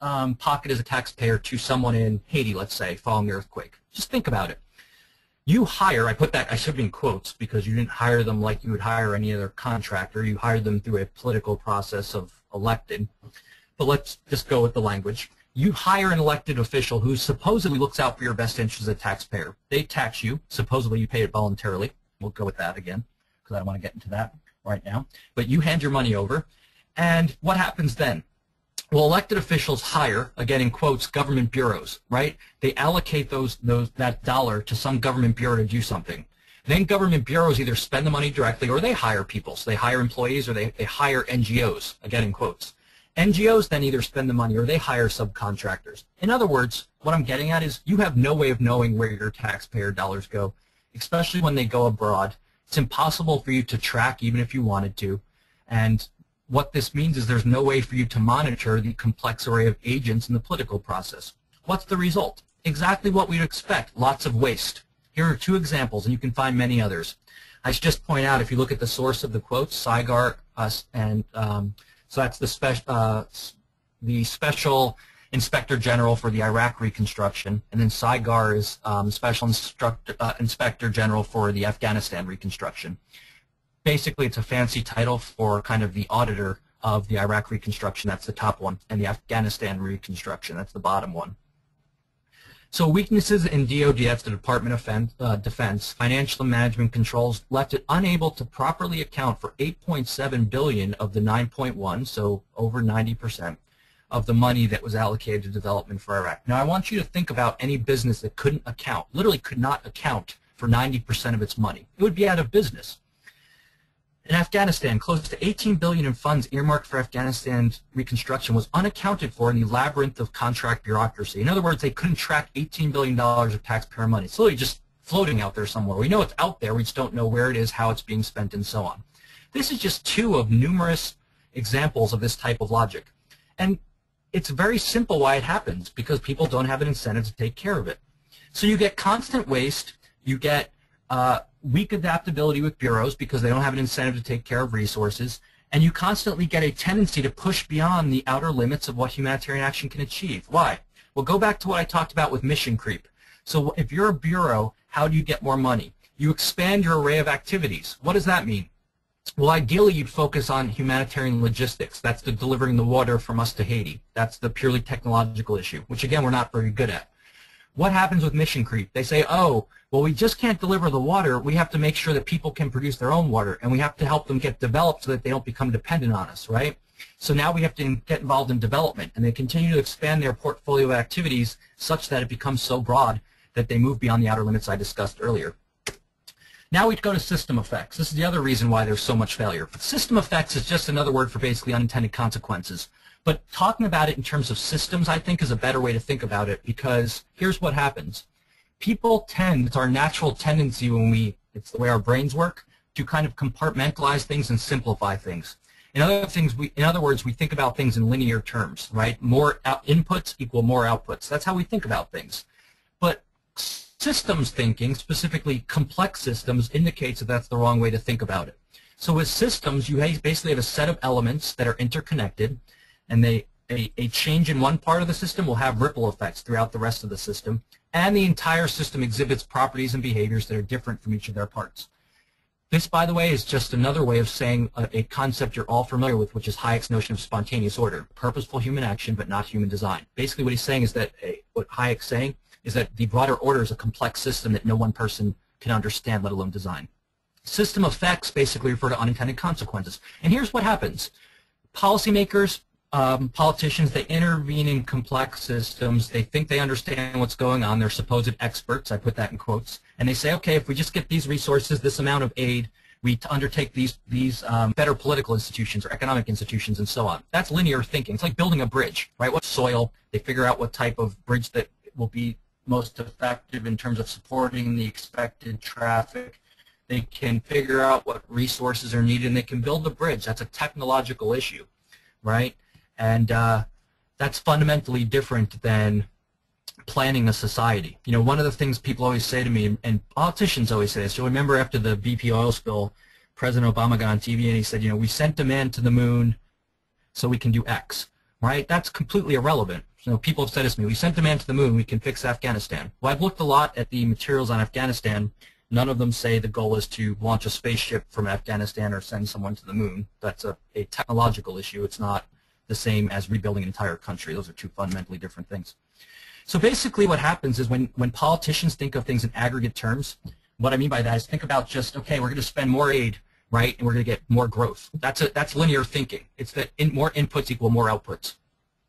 pocket as a taxpayer to someone in Haiti, let's say, following the earthquake. Just think about it. You hire, I should be in quotes because you didn't hire them like you would hire any other contractor. You hired them through a political process of elected. But let's just go with the language. You hire an elected official who supposedly looks out for your best interest as a taxpayer. They tax you. Supposedly you pay it voluntarily. We'll go with that again because I don't want to get into that right now. But you hand your money over. And what happens then? Well, elected officials hire, again in quotes, government bureaus, right? They allocate that dollar to some government bureau to do something. Then government bureaus either spend the money directly or they hire people. So they hire employees or they hire NGOs, again in quotes. NGOs then either spend the money or they hire subcontractors. In other words, what I'm getting at is you have no way of knowing where your taxpayer dollars go, especially when they go abroad. It's impossible for you to track even if you wanted to. And what this means is there's no way for you to monitor the complex array of agents in the political process. What's the result? Exactly what we'd expect, lots of waste. Here are two examples, and you can find many others. I should just point out, if you look at the source of the quotes, Saigar, so that's the Special Inspector General for the Iraq Reconstruction, and then Saigar is Special Inspector General for the Afghanistan Reconstruction. Basically, it's a fancy title for kind of the auditor of the Iraq Reconstruction. That's the top one, and the Afghanistan Reconstruction. That's the bottom one. So weaknesses in DOD, that's the Department of Defense, financial and management controls left it unable to properly account for $8.7 billion of the 9.1, so over 90%, of the money that was allocated to development for Iraq. Now I want you to think about any business that couldn't account, literally could not account for 90% of its money. It would be out of business. In Afghanistan, close to $18 billion in funds earmarked for Afghanistan's reconstruction was unaccounted for in the labyrinth of contract bureaucracy. In other words, they couldn't track $18 billion of taxpayer money. It's literally just floating out there somewhere. We know it's out there, we just don't know where it is, how it's being spent, and so on. This is just two of numerous examples of this type of logic. And it's very simple why it happens, because people don't have an incentive to take care of it. So you get constant waste, you get weak adaptability with bureaus because they don't have an incentive to take care of resources, and you constantly get a tendency to push beyond the outer limits of what humanitarian action can achieve. Why? Well, go back to what I talked about with mission creep. So if you're a bureau, how do you get more money? You expand your array of activities. What does that mean? Well, ideally, you'd focus on humanitarian logistics. That's the delivering the water from us to Haiti. That's the purely technological issue, which, again, we're not very good at. What happens with mission creep? They say, oh, well, we just can't deliver the water. We have to make sure that people can produce their own water, and we have to help them get developed so that they don't become dependent on us, right? So now we have to get involved in development, and they continue to expand their portfolio of activities such that it becomes so broad that they move beyond the outer limits I discussed earlier. Now we go to system effects. This is the other reason why there's so much failure. System effects is just another word for basically unintended consequences. But talking about it in terms of systems, I think, is a better way to think about it, because here's what happens. People tend, it's our natural tendency when it's the way our brains work, to kind of compartmentalize things and simplify things. In other words, we think about things in linear terms, right? More inputs equal more outputs. That's how we think about things. But systems thinking, specifically complex systems, indicates that that's the wrong way to think about it. So with systems, you basically have a set of elements that are interconnected, and a change in one part of the system will have ripple effects throughout the rest of the system, and the entire system exhibits properties and behaviors that are different from each of their parts. This, by the way, is just another way of saying a concept you're all familiar with, which is Hayek's notion of spontaneous order, purposeful human action but not human design. Basically what he's saying is that, what Hayek's saying is that the broader order is a complex system that no one person can understand, let alone design. System effects basically refer to unintended consequences. And here's what happens. Policymakers, politicians, they intervene in complex systems. They think they understand what's going on. They're supposed experts. I put that in quotes. And they say, okay, if we just get these resources, this amount of aid, we undertake these better political institutions or economic institutions and so on. That's linear thinking. It's like building a bridge, right? What soil? They figure out what type of bridge that will be most effective in terms of supporting the expected traffic. They can figure out what resources are needed, and they can build the bridge. That's a technological issue, right? And that's fundamentally different than planning a society. You know, one of the things people always say to me, and politicians always say this, you'll remember after the BP oil spill, President Obama got on TV and he said, you know, we sent a man to the moon so we can do X, right? That's completely irrelevant. You know, people have said this to me, we sent a man to the moon, we can fix Afghanistan. Well, I've looked a lot at the materials on Afghanistan. None of them say the goal is to launch a spaceship from Afghanistan or send someone to the moon. That's a technological issue. It's not the same as rebuilding an entire country. Those are two fundamentally different things. So basically what happens is when politicians think of things in aggregate terms, what I mean by that is think about just, okay, we're going to spend more aid, right, and we're going to get more growth. That's linear thinking. It's that more inputs equal more outputs.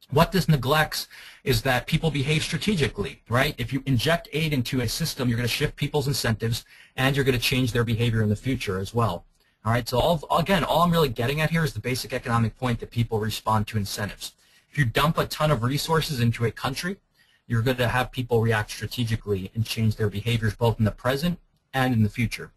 What this neglects is that people behave strategically, right? If you inject aid into a system, you're going to shift people's incentives, and you're going to change their behavior in the future as well. All right, so again, all I'm really getting at here is the basic economic point that people respond to incentives. If you dump a ton of resources into a country, you're going to have people react strategically and change their behaviors both in the present and in the future.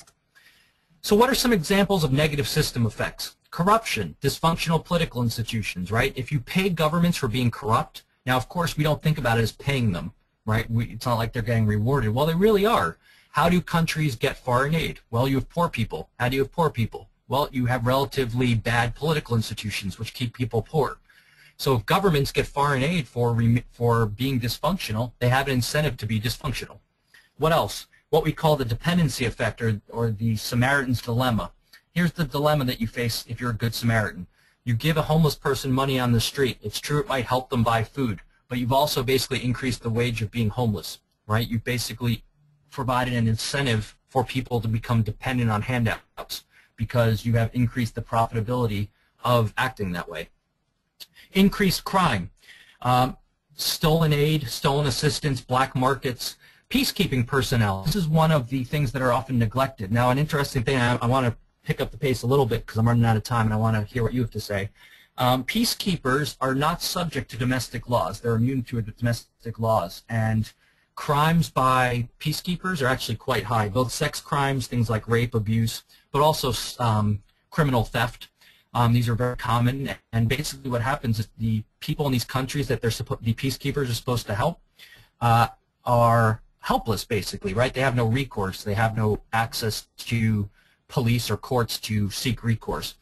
So what are some examples of negative system effects? Corruption, dysfunctional political institutions, right? If you pay governments for being corrupt, now of course we don't think about it as paying them, right? It's not like they're getting rewarded. Well, they really are. How do countries get foreign aid? Well, you have poor people. How do you have poor people? Well, you have relatively bad political institutions which keep people poor. So if governments get foreign aid for being dysfunctional, they have an incentive to be dysfunctional. What else? What we call the dependency effect, or the Samaritan's dilemma. Here's the dilemma that you face if you're a good Samaritan. You give a homeless person money on the street. It's true it might help them buy food, but you've also basically increased the wage of being homeless, right? You've basically provided an incentive for people to become dependent on handouts because you have increased the profitability of acting that way. Increased crime, stolen aid, stolen assistance, black markets, peacekeeping personnel. This is one of the things that are often neglected. Now, an interesting thing, I want to pick up the pace a little bit because I'm running out of time and I want to hear what you have to say. Peacekeepers are not subject to domestic laws. They're immune to domestic laws. And crimes by peacekeepers are actually quite high, both sex crimes, things like rape, abuse, but also criminal theft. These are very common. And basically what happens is the people in these countries that the peacekeepers are supposed to help are helpless, basically, right? They have no recourse. They have no access to police or courts to seek recourse.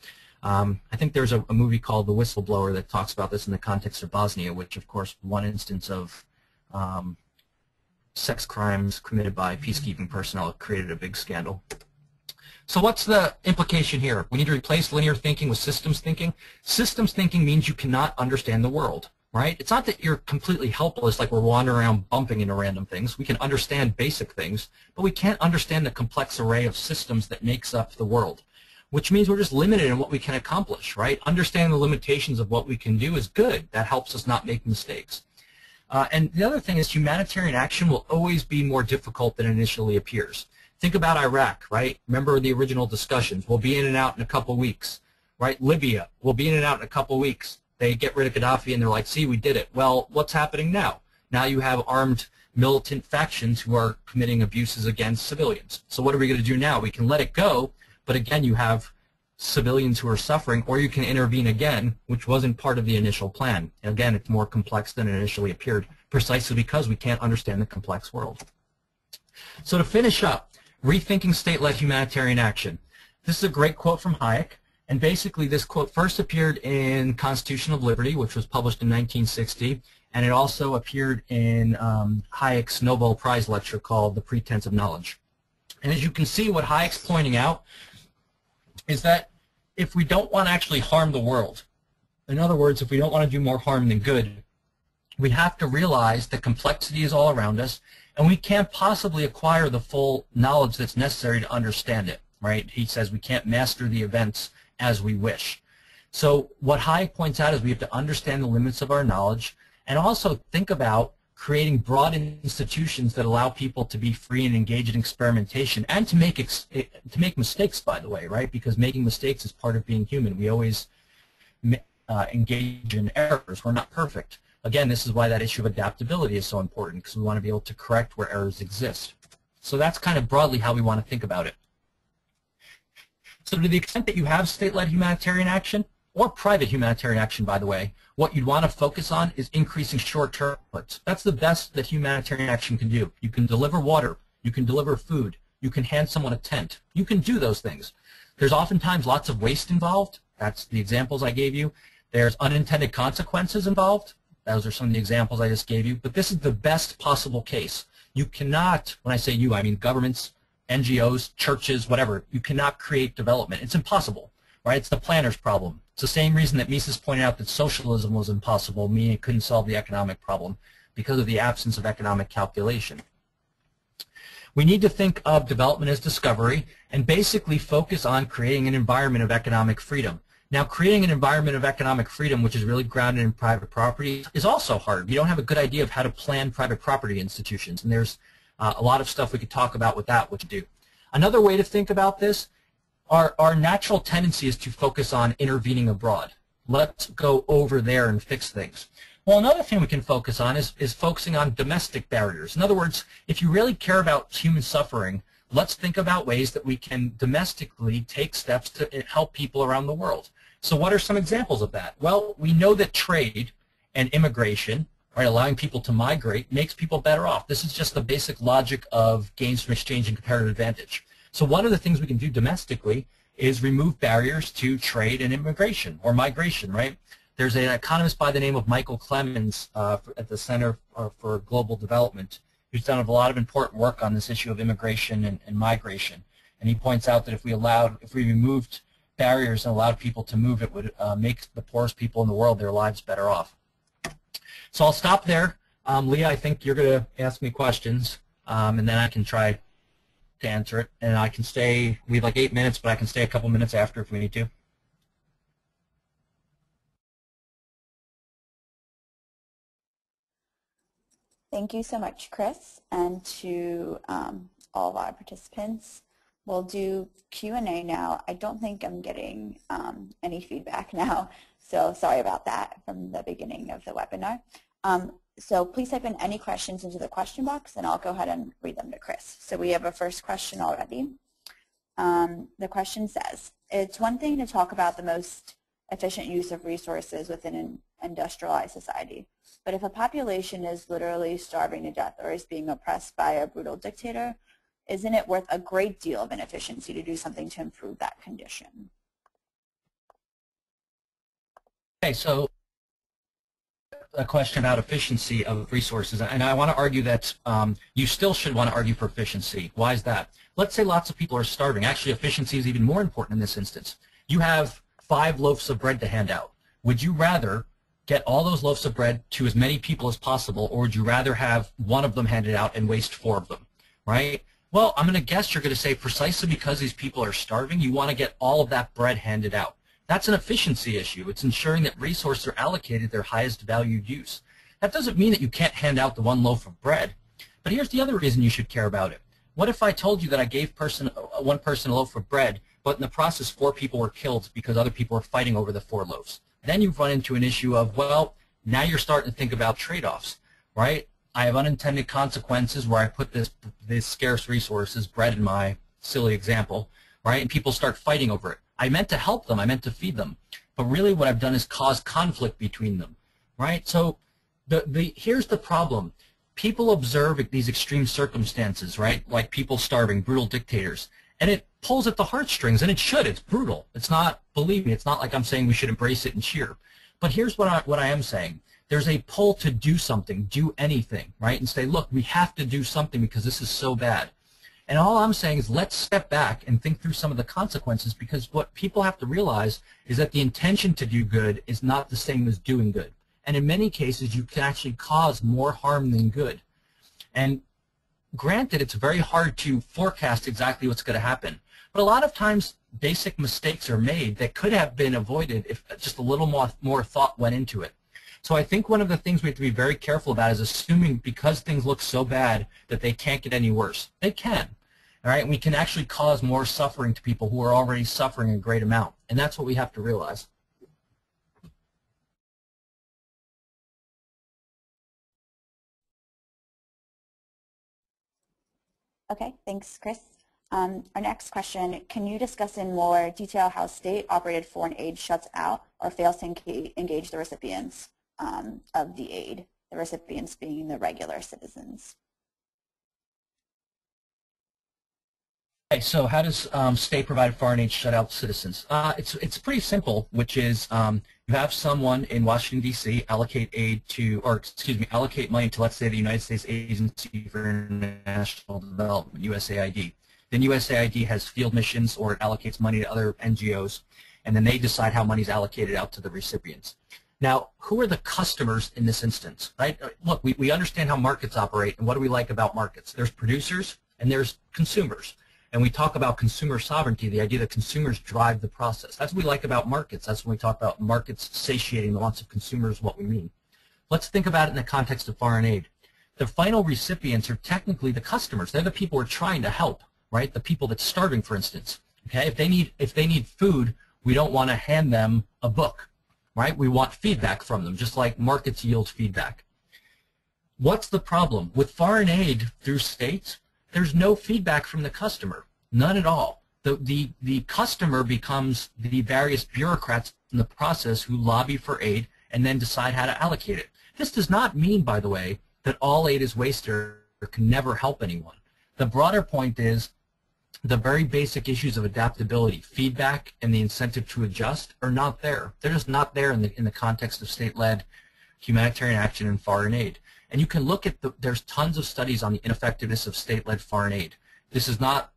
I think there's a movie called The Whistleblower that talks about this in the context of Bosnia, which, of course, one instance of sex crimes committed by peacekeeping personnel created a big scandal. So what's the implication here? We need to replace linear thinking with systems thinking. Systems thinking means you cannot understand the world. Right? It's not that you're completely helpless, like we're wandering around bumping into random things. We can understand basic things, but we can't understand the complex array of systems that makes up the world, which means we're just limited in what we can accomplish, right? Understanding the limitations of what we can do is good. That helps us not make mistakes. And the other thing is humanitarian action will always be more difficult than initially appears. Think about Iraq, right? Remember the original discussions. We'll be in and out in a couple weeks, right? Libya, we'll be in and out in a couple weeks. They get rid of Gaddafi and they're like, see, we did it. Well, what's happening now? Now you have armed militant factions who are committing abuses against civilians. So what are we going to do now? We can let it go, but again, you have civilians who are suffering, or you can intervene again, which wasn't part of the initial plan. And again, it's more complex than it initially appeared, precisely because we can't understand the complex world. So to finish up, rethinking state-led humanitarian action. This is a great quote from Hayek. And basically, this quote first appeared in Constitution of Liberty, which was published in 1960, and it also appeared in Hayek's Nobel Prize lecture called The Pretense of Knowledge. And as you can see, what Hayek's pointing out is that if we don't want to actually harm the world, in other words, if we don't want to do more harm than good, we have to realize that complexity is all around us, and we can't possibly acquire the full knowledge that's necessary to understand it, right? He says we can't master the events as we wish. So what Hayek points out is we have to understand the limits of our knowledge and also think about creating broad institutions that allow people to be free and engage in experimentation and to make mistakes, by the way, right? Because making mistakes is part of being human. We always engage in errors. We're not perfect. Again, this is why that issue of adaptability is so important, because we want to be able to correct where errors exist. So that's kind of broadly how we want to think about it. So to the extent that you have state-led humanitarian action, or private humanitarian action, by the way, what you'd want to focus on is increasing short-term outputs. That's the best that humanitarian action can do. You can deliver water. You can deliver food. You can hand someone a tent. You can do those things. There's oftentimes lots of waste involved. That's the examples I gave you. There's unintended consequences involved. Those are some of the examples I just gave you. But this is the best possible case. You cannot, when I say you, I mean governments, NGOs, churches, whatever. You cannot create development. It's impossible, right? It's the planner's problem. It's the same reason that Mises pointed out that socialism was impossible, meaning it couldn't solve the economic problem because of the absence of economic calculation. We need to think of development as discovery and basically focus on creating an environment of economic freedom. Now, creating an environment of economic freedom, which is really grounded in private property, is also hard. You don't have a good idea of how to plan private property institutions, and there's a lot of stuff we could talk about with that, what to do. Another way to think about this, our natural tendency is to focus on intervening abroad. Let's go over there and fix things. Well, another thing we can focus on is focusing on domestic barriers. In other words, if you really care about human suffering, let's think about ways that we can domestically take steps to help people around the world. So what are some examples of that? Well, we know that trade and immigration, right, allowing people to migrate, makes people better off. This is just the basic logic of gains from exchange and comparative advantage. So one of the things we can do domestically is remove barriers to trade and immigration or migration, right? There's an economist by the name of Michael Clemens at the Center for Global Development who's done a lot of important work on this issue of immigration and migration. And he points out that if we removed barriers and allowed people to move, it would make the poorest people in the world, their lives better off. So I'll stop there. Leah, I think you're going to ask me questions, and then I can try to answer it. And I can stay, we have like 8 minutes, but I can stay a couple minutes after if we need to. Thank you so much, Chris, and to all of our participants. We'll do Q&A now. I don't think I'm getting any feedback now, so sorry about that from the beginning of the webinar. So please type in any questions into the question box, and I'll go ahead and read them to Chris. So we have a first question already. The question says, it's one thing to talk about the most efficient use of resources within an industrialized society, but if a population is literally starving to death or is being oppressed by a brutal dictator, isn't it worth a great deal of inefficiency to do something to improve that condition? Okay, so a question about efficiency of resources, and I want to argue that you still should want to argue for efficiency. Why is that? Let's say lots of people are starving. Actually, efficiency is even more important in this instance. You have 5 loaves of bread to hand out. Would you rather get all those loaves of bread to as many people as possible, or would you rather have one of them handed out and waste 4 of them, right? Well, I'm going to guess you're going to say precisely because these people are starving, you want to get all of that bread handed out. That's an efficiency issue. It's ensuring that resources are allocated their highest valued use. That doesn't mean that you can't hand out the 1 loaf of bread, but here's the other reason you should care about it. What if I told you that I gave one person a loaf of bread, but in the process 4 people were killed because other people were fighting over the 4 loaves? Then you've run into an issue of, well, now you're starting to think about trade-offs, right? I have unintended consequences where I put this scarce resources, bread in my silly example, right? And people start fighting over it. I meant to help them. I meant to feed them. But really what I've done is cause conflict between them, right? So here's the problem. People observe these extreme circumstances, right? Like people starving, brutal dictators. And it pulls at the heartstrings, and it should. It's brutal. It's not, believe me, it's not like I'm saying we should embrace it and cheer. But here's what I am saying. There's a pull to do something, do anything, right? And say, look, we have to do something because this is so bad. And all I'm saying is let's step back and think through some of the consequences, because what people have to realize is that the intention to do good is not the same as doing good. And in many cases, you can actually cause more harm than good. And granted, it's very hard to forecast exactly what's going to happen. But a lot of times, basic mistakes are made that could have been avoided if just a little more thought went into it. So I think one of the things we have to be very careful about is assuming because things look so bad that they can't get any worse. They can. All right? And we can actually cause more suffering to people who are already suffering a great amount. And that's what we have to realize. Okay, thanks, Chris. Our next question, can you discuss in more detail how state-operated foreign aid shuts out or fails to engage the recipients of the aid, the recipients being the regular citizens? Okay, so how does state-provided foreign aid shut out citizens? It's pretty simple, which is you have someone in Washington, D.C. allocate allocate money to, let's say, the United States Agency for International Development, USAID. Then USAID has field missions or it allocates money to other NGOs, and then they decide how money is allocated out to the recipients. Now, who are the customers in this instance, right? Look, we understand how markets operate, and what do we like about markets? There's producers and there's consumers. And we talk about consumer sovereignty, the idea that consumers drive the process. That's what we like about markets. That's when we talk about markets satiating the wants of consumers, what we mean. Let's think about it in the context of foreign aid. The final recipients are technically the customers. They're the people we're trying to help, right? The people that's starving, for instance. Okay, if they need food, we don't want to hand them a book, right? We want feedback from them, just like markets yield feedback. What's the problem? With foreign aid through states, there's no feedback from the customer, none at all. The customer becomes the various bureaucrats in the process who lobby for aid and then decide how to allocate it. This does not mean, by the way, that all aid is wasted or can never help anyone. The broader point is the very basic issues of adaptability, feedback, and the incentive to adjust are not there. They're just not there in the context of state-led humanitarian action and foreign aid. And you can look at there's tons of studies on the ineffectiveness of state-led foreign aid. This is not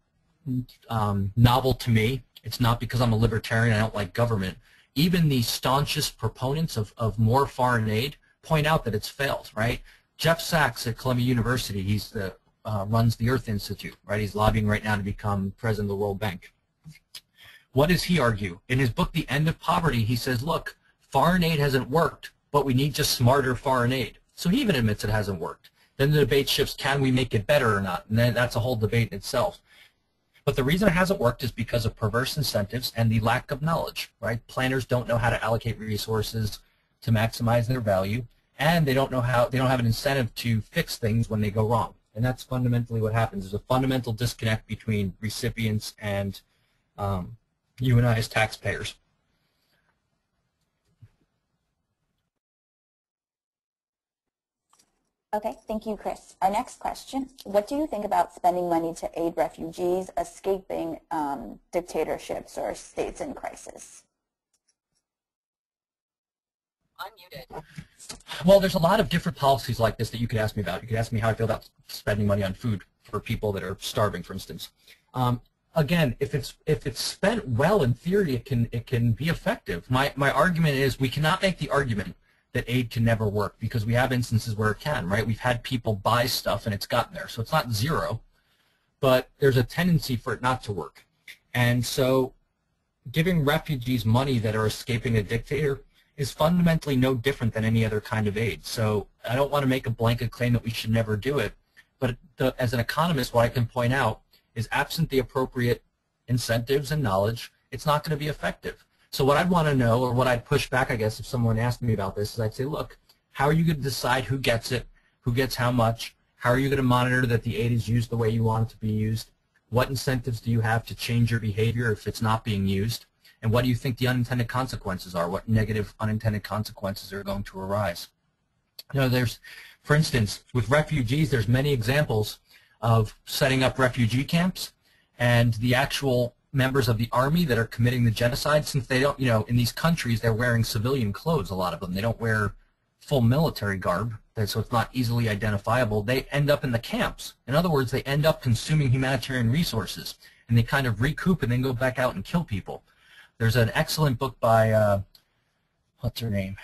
novel to me. It's not because I'm a libertarian, I don't like government. Even the staunchest proponents of more foreign aid point out that it's failed, right? Jeff Sachs at Columbia University, he's the runs the Earth Institute, right? He's lobbying right now to become president of the World Bank. What does he argue? In his book, The End of Poverty, he says, look, foreign aid hasn't worked, but we need just smarter foreign aid. So he even admits it hasn't worked. Then the debate shifts, can we make it better or not? And then that's a whole debate in itself. But the reason it hasn't worked is because of perverse incentives and the lack of knowledge, right? Planners don't know how to allocate resources to maximize their value, and they don't have an incentive to fix things when they go wrong. And that's fundamentally what happens. There's a fundamental disconnect between recipients and you and I as taxpayers. Okay, thank you, Chris. Our next question, what do you think about spending money to aid refugees escaping dictatorships or states in crisis? Unmuted. Well, there's a lot of different policies like this that you could ask me about. You could ask me how I feel about spending money on food for people that are starving, for instance. Again, if it's spent well, in theory, it can be effective. My argument is we cannot make the argument that aid can never work because we have instances where it can, right? We've had people buy stuff and it's gotten there. So it's not zero, but there's a tendency for it not to work. And so giving refugees money that are escaping a dictator is fundamentally no different than any other kind of aid. So I don't want to make a blanket claim that we should never do it, but as an economist, what I can point out is absent the appropriate incentives and knowledge, it's not going to be effective. So what I'd want to know, or what I'd push back, I guess, if someone asked me about this, is I'd say, look, how are you going to decide who gets it, who gets how much? How are you going to monitor that the aid is used the way you want it to be used? What incentives do you have to change your behavior if it's not being used? And what do you think the unintended consequences are? What negative unintended consequences are going to arise? You know, there's, for instance, with refugees, there's many examples of setting up refugee camps and the actual members of the army that are committing the genocide, since they don't, you know, in these countries they're wearing civilian clothes, a lot of them. They don't wear full military garb, so it's not easily identifiable. They end up in the camps. In other words, they end up consuming humanitarian resources, and they kind of recoup and then go back out and kill people. There's an excellent book by, what's her name?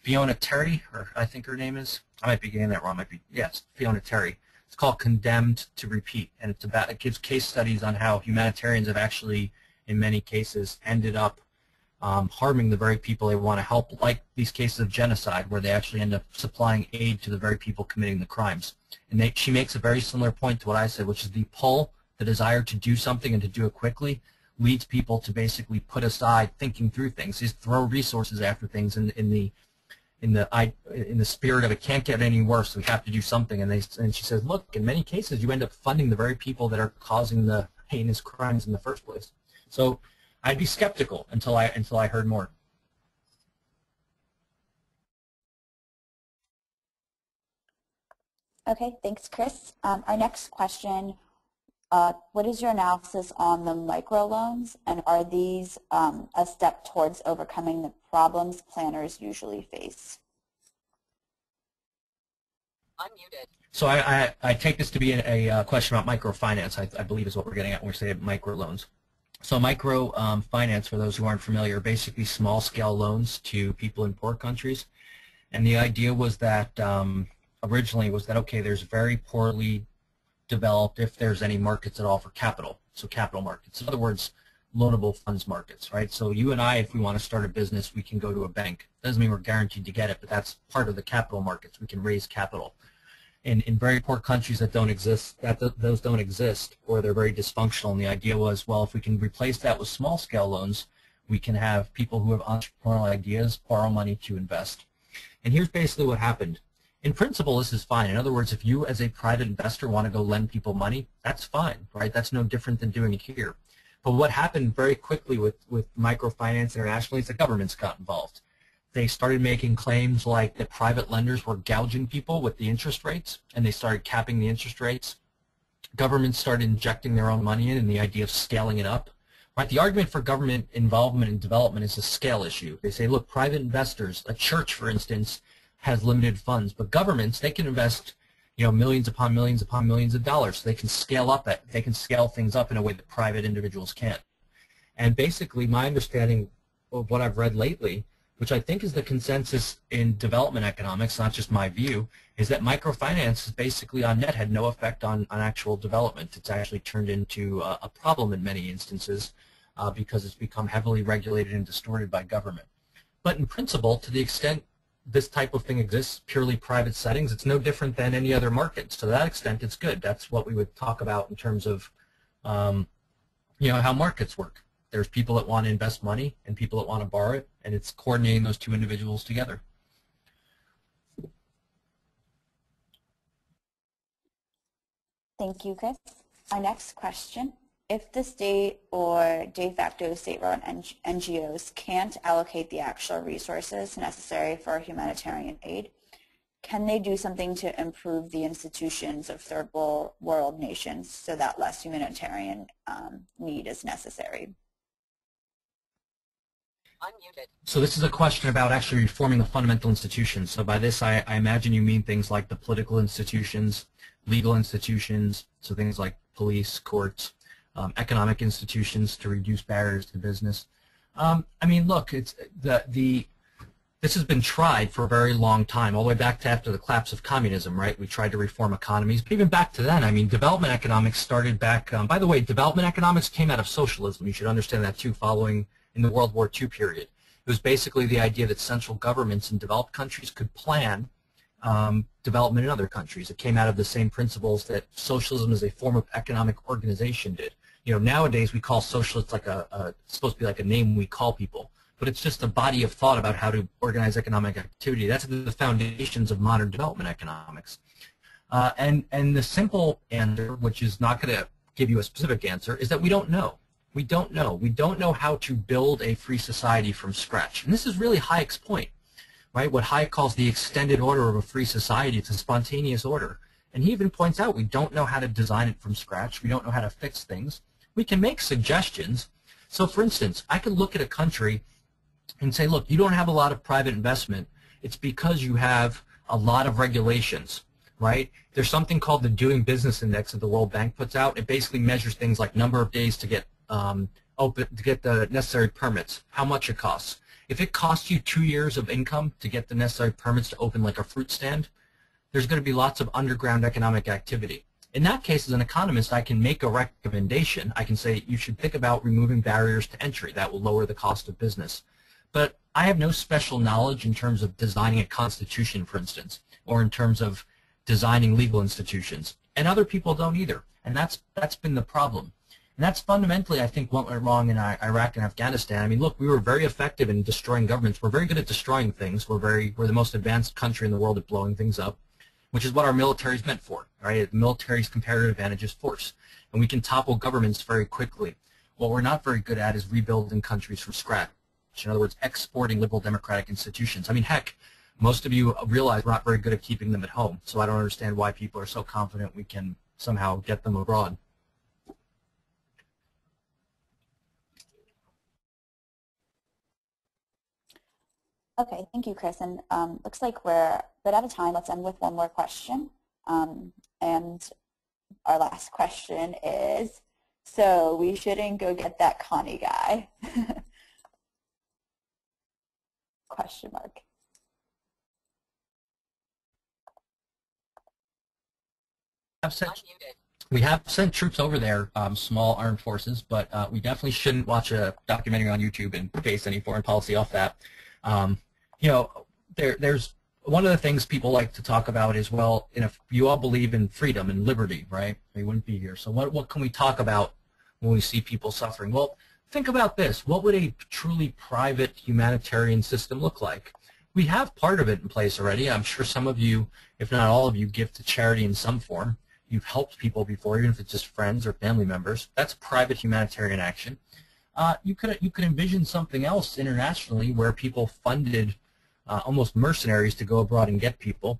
Fiona Terry, or I think her name is. I might be getting that wrong. Yes, Fiona Terry. It's called Condemned to Repeat, and it gives case studies on how humanitarians have actually, in many cases, ended up harming the very people they want to help, like these cases of genocide, where they actually end up supplying aid to the very people committing the crimes. And she makes a very similar point to what I said, which is the pull, the desire to do something and to do it quickly, leads people to basically put aside thinking through things, just throw resources after things in the spirit of it can't get any worse, we have to do something. And she says, look, in many cases you end up funding the very people that are causing the heinous crimes in the first place. So I'd be skeptical until I heard more. Okay, thanks, Chris. Our next question, what is your analysis on the microloans, and are these a step towards overcoming the problems planners usually face? Unmuted. So I take this to be a question about microfinance, I believe is what we're getting at when we say microloans. So microfinance, for those who aren't familiar, are basically small-scale loans to people in poor countries. And the idea was that, originally, was that, okay, there's very poorly developed, if there's any markets at all, for capital, so capital markets. In other words, loanable funds markets, right? So you and I, if we want to start a business, we can go to a bank. Doesn't mean we're guaranteed to get it, but that's part of the capital markets. We can raise capital. In very poor countries that don't exist, those don't exist, or they're very dysfunctional, and the idea was, well, if we can replace that with small-scale loans, we can have people who have entrepreneurial ideas borrow money to invest. And here's basically what happened. in principle, this is fine. In other words, if you as a private investor want to go lend people money, that's fine, right? That's no different than doing it here. But what happened very quickly with microfinance internationally is the governments got involved. They started making claims like that private lenders were gouging people with the interest rates, and they started capping the interest rates. Governments started injecting their own money in, and the idea of scaling it up. Right? The argument for government involvement in development is a scale issue. They say, look, private investors, a church, for instance, has limited funds, but governments, they can invest, millions upon millions upon millions of dollars. So they can scale things up in a way that private individuals can't. And basically, my understanding of what I've read lately, which I think is the consensus in development economics, not just my view, is that microfinance is basically on net had no effect on actual development. It's actually turned into a problem in many instances because it's become heavily regulated and distorted by government. But in principle, to the extent this type of thing exists, purely private settings, it's no different than any other market. So to that extent, it's good. That's what we would talk about in terms of how markets work. There's people that want to invest money and people that want to borrow it, and it's coordinating those two individuals together. Thank you, Chris. Our next question: if the state or de facto state-run NGOs can't allocate the actual resources necessary for humanitarian aid, can they do something to improve the institutions of third world nations so that less humanitarian need is necessary? Unmuted. So this is a question about actually reforming the fundamental institutions. So by this, I imagine you mean things like the political institutions, legal institutions, so things like police, courts, economic institutions to reduce barriers to business. I mean, look, it's this has been tried for a very long time, all the way back to after the collapse of communism, right? We tried to reform economies, but even back to then, I mean, development economics started back, by the way, development economics came out of socialism. You should understand that too, following in the World War II period. It was basically the idea that central governments in developed countries could plan development in other countries. It came out of the same principles that socialism as a form of economic organization did. Nowadays we call socialists like it's supposed to be like a name we call people, but it's just a body of thought about how to organize economic activity. That's the foundations of modern development economics. And the simple answer, which is not going to give you a specific answer, is that we don't know. We don't know. We don't know how to build a free society from scratch. And this is really Hayek's point, right? What Hayek calls the extended order of a free society. It's a spontaneous order. And he even points out we don't know how to design it from scratch. We don't know how to fix things. We can make suggestions. So for instance, I could look at a country and say, look, you don't have a lot of private investment. It's because you have a lot of regulations, right? There's something called the Doing Business Index that the World Bank puts out. It basically measures things like number of days to get the necessary permits, how much it costs. If it costs you 2 years of income to get the necessary permits to open like a fruit stand, there's going to be lots of underground economic activity. In that case, as an economist, I can make a recommendation. I can say you should think about removing barriers to entry. That will lower the cost of business. But I have no special knowledge in terms of designing a constitution, for instance, or in terms of designing legal institutions. And other people don't either. And that's been the problem. And that's fundamentally, I think, what went wrong in Iraq and Afghanistan. I mean, look, we were very effective in destroying governments. We're very good at destroying things. We're the most advanced country in the world at blowing things up, which is what our military is meant for, right? The military's comparative advantage is force. And we can topple governments very quickly. What we're not very good at is rebuilding countries from scratch. In other words, exporting liberal democratic institutions. I mean, heck, most of you realize we're not very good at keeping them at home. So I don't understand why people are so confident we can somehow get them abroad. Okay, thank you, Chris. And looks like we're a bit out of time. Let's end with one more question. And our last question is, so we shouldn't go get that Connie guy? Question mark. We have sent troops over there, small armed forces, but we definitely shouldn't watch a documentary on YouTube and base any foreign policy off that. There's one of the things people like to talk about is, well, if you all believe in freedom and liberty, right, we wouldn't be here. So what can we talk about when we see people suffering? Well, think about this. What would a truly private humanitarian system look like? we have part of it in place already. I'm sure some of you, if not all of you, give to charity in some form. You've helped people before, even if it's just friends or family members. That's private humanitarian action. You could envision something else internationally where people funded almost mercenaries to go abroad and get people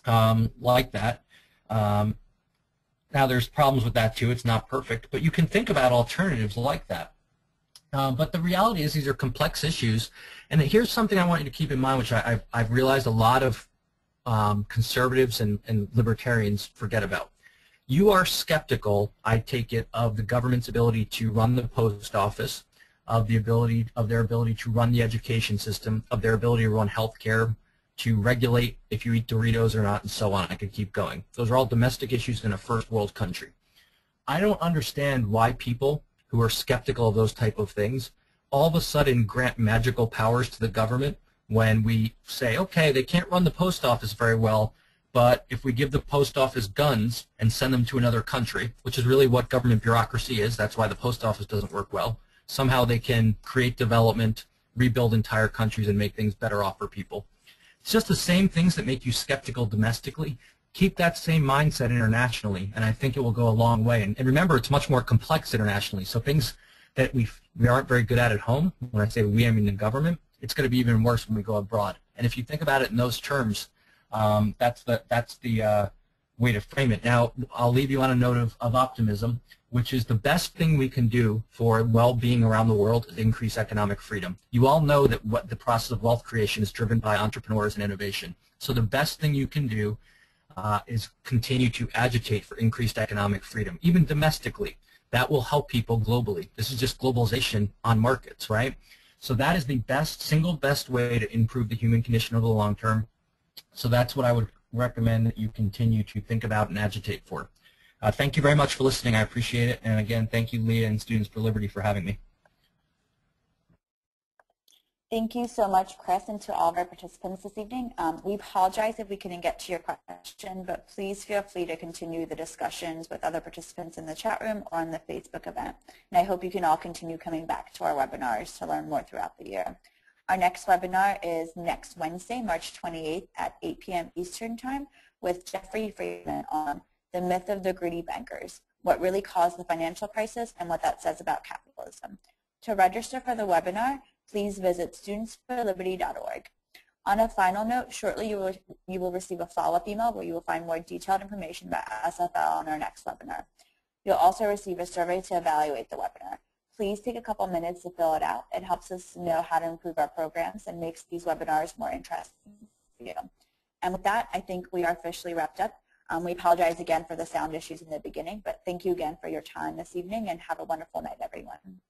like that. Now there's problems with that too. It's not perfect, but you can think about alternatives like that. But the reality is these are complex issues, and here's something I want you to keep in mind, which I've realized a lot of conservatives and libertarians forget about. You are skeptical, I take it, of the government's ability to run the post office, of their ability to run the education system, of their ability to run healthcare, to regulate if you eat Doritos or not, and so on. I could keep going. Those are all domestic issues in a first world country. I don't understand why people who are skeptical of those type of things all of a sudden grant magical powers to the government when we say, okay, they can't run the post office very well, but if we give the post office guns and send them to another country, which is really what government bureaucracy is, that's why the post office doesn't work well, somehow they can create development, rebuild entire countries, and make things better off for people. It's just the same things that make you skeptical domestically. Keep that same mindset internationally, and I think it will go a long way. And remember, it's much more complex internationally. So things that we aren't very good at home, when I say we, I mean the government, it's going to be even worse when we go abroad. And if you think about it in those terms, that's the way to frame it. Now, I'll leave you on a note of optimism, which is the best thing we can do for well-being around the world is increase economic freedom. You all know that what the process of wealth creation is driven by entrepreneurs and innovation. So the best thing you can do is continue to agitate for increased economic freedom, even domestically. That will help people globally. This is just globalization on markets, right? So that is the single best way to improve the human condition over the long term. So that's what I would recommend that you continue to think about and agitate for. Thank you very much for listening. I appreciate it. And again, thank you, Leah and Students for Liberty, for having me. Thank you so much, Chris, and to all of our participants this evening. We apologize if we couldn't get to your question, but please feel free to continue the discussions with other participants in the chat room or on the Facebook event. And I hope you can all continue coming back to our webinars to learn more throughout the year. Our next webinar is next Wednesday, March 28th at 8 p.m. Eastern Time with Jeffrey Friedman on The Myth of the Greedy Bankers, what really caused the financial crisis and what that says about capitalism. To register for the webinar, please visit studentsforliberty.org. On a final note, shortly you will receive a follow-up email where you will find more detailed information about SFL on our next webinar. You'll also receive a survey to evaluate the webinar. Please take a couple minutes to fill it out. It helps us know how to improve our programs and makes these webinars more interesting for you. And with that, I think we are officially wrapped up. We apologize again for the sound issues in the beginning, but thank you again for your time this evening, and have a wonderful night, everyone.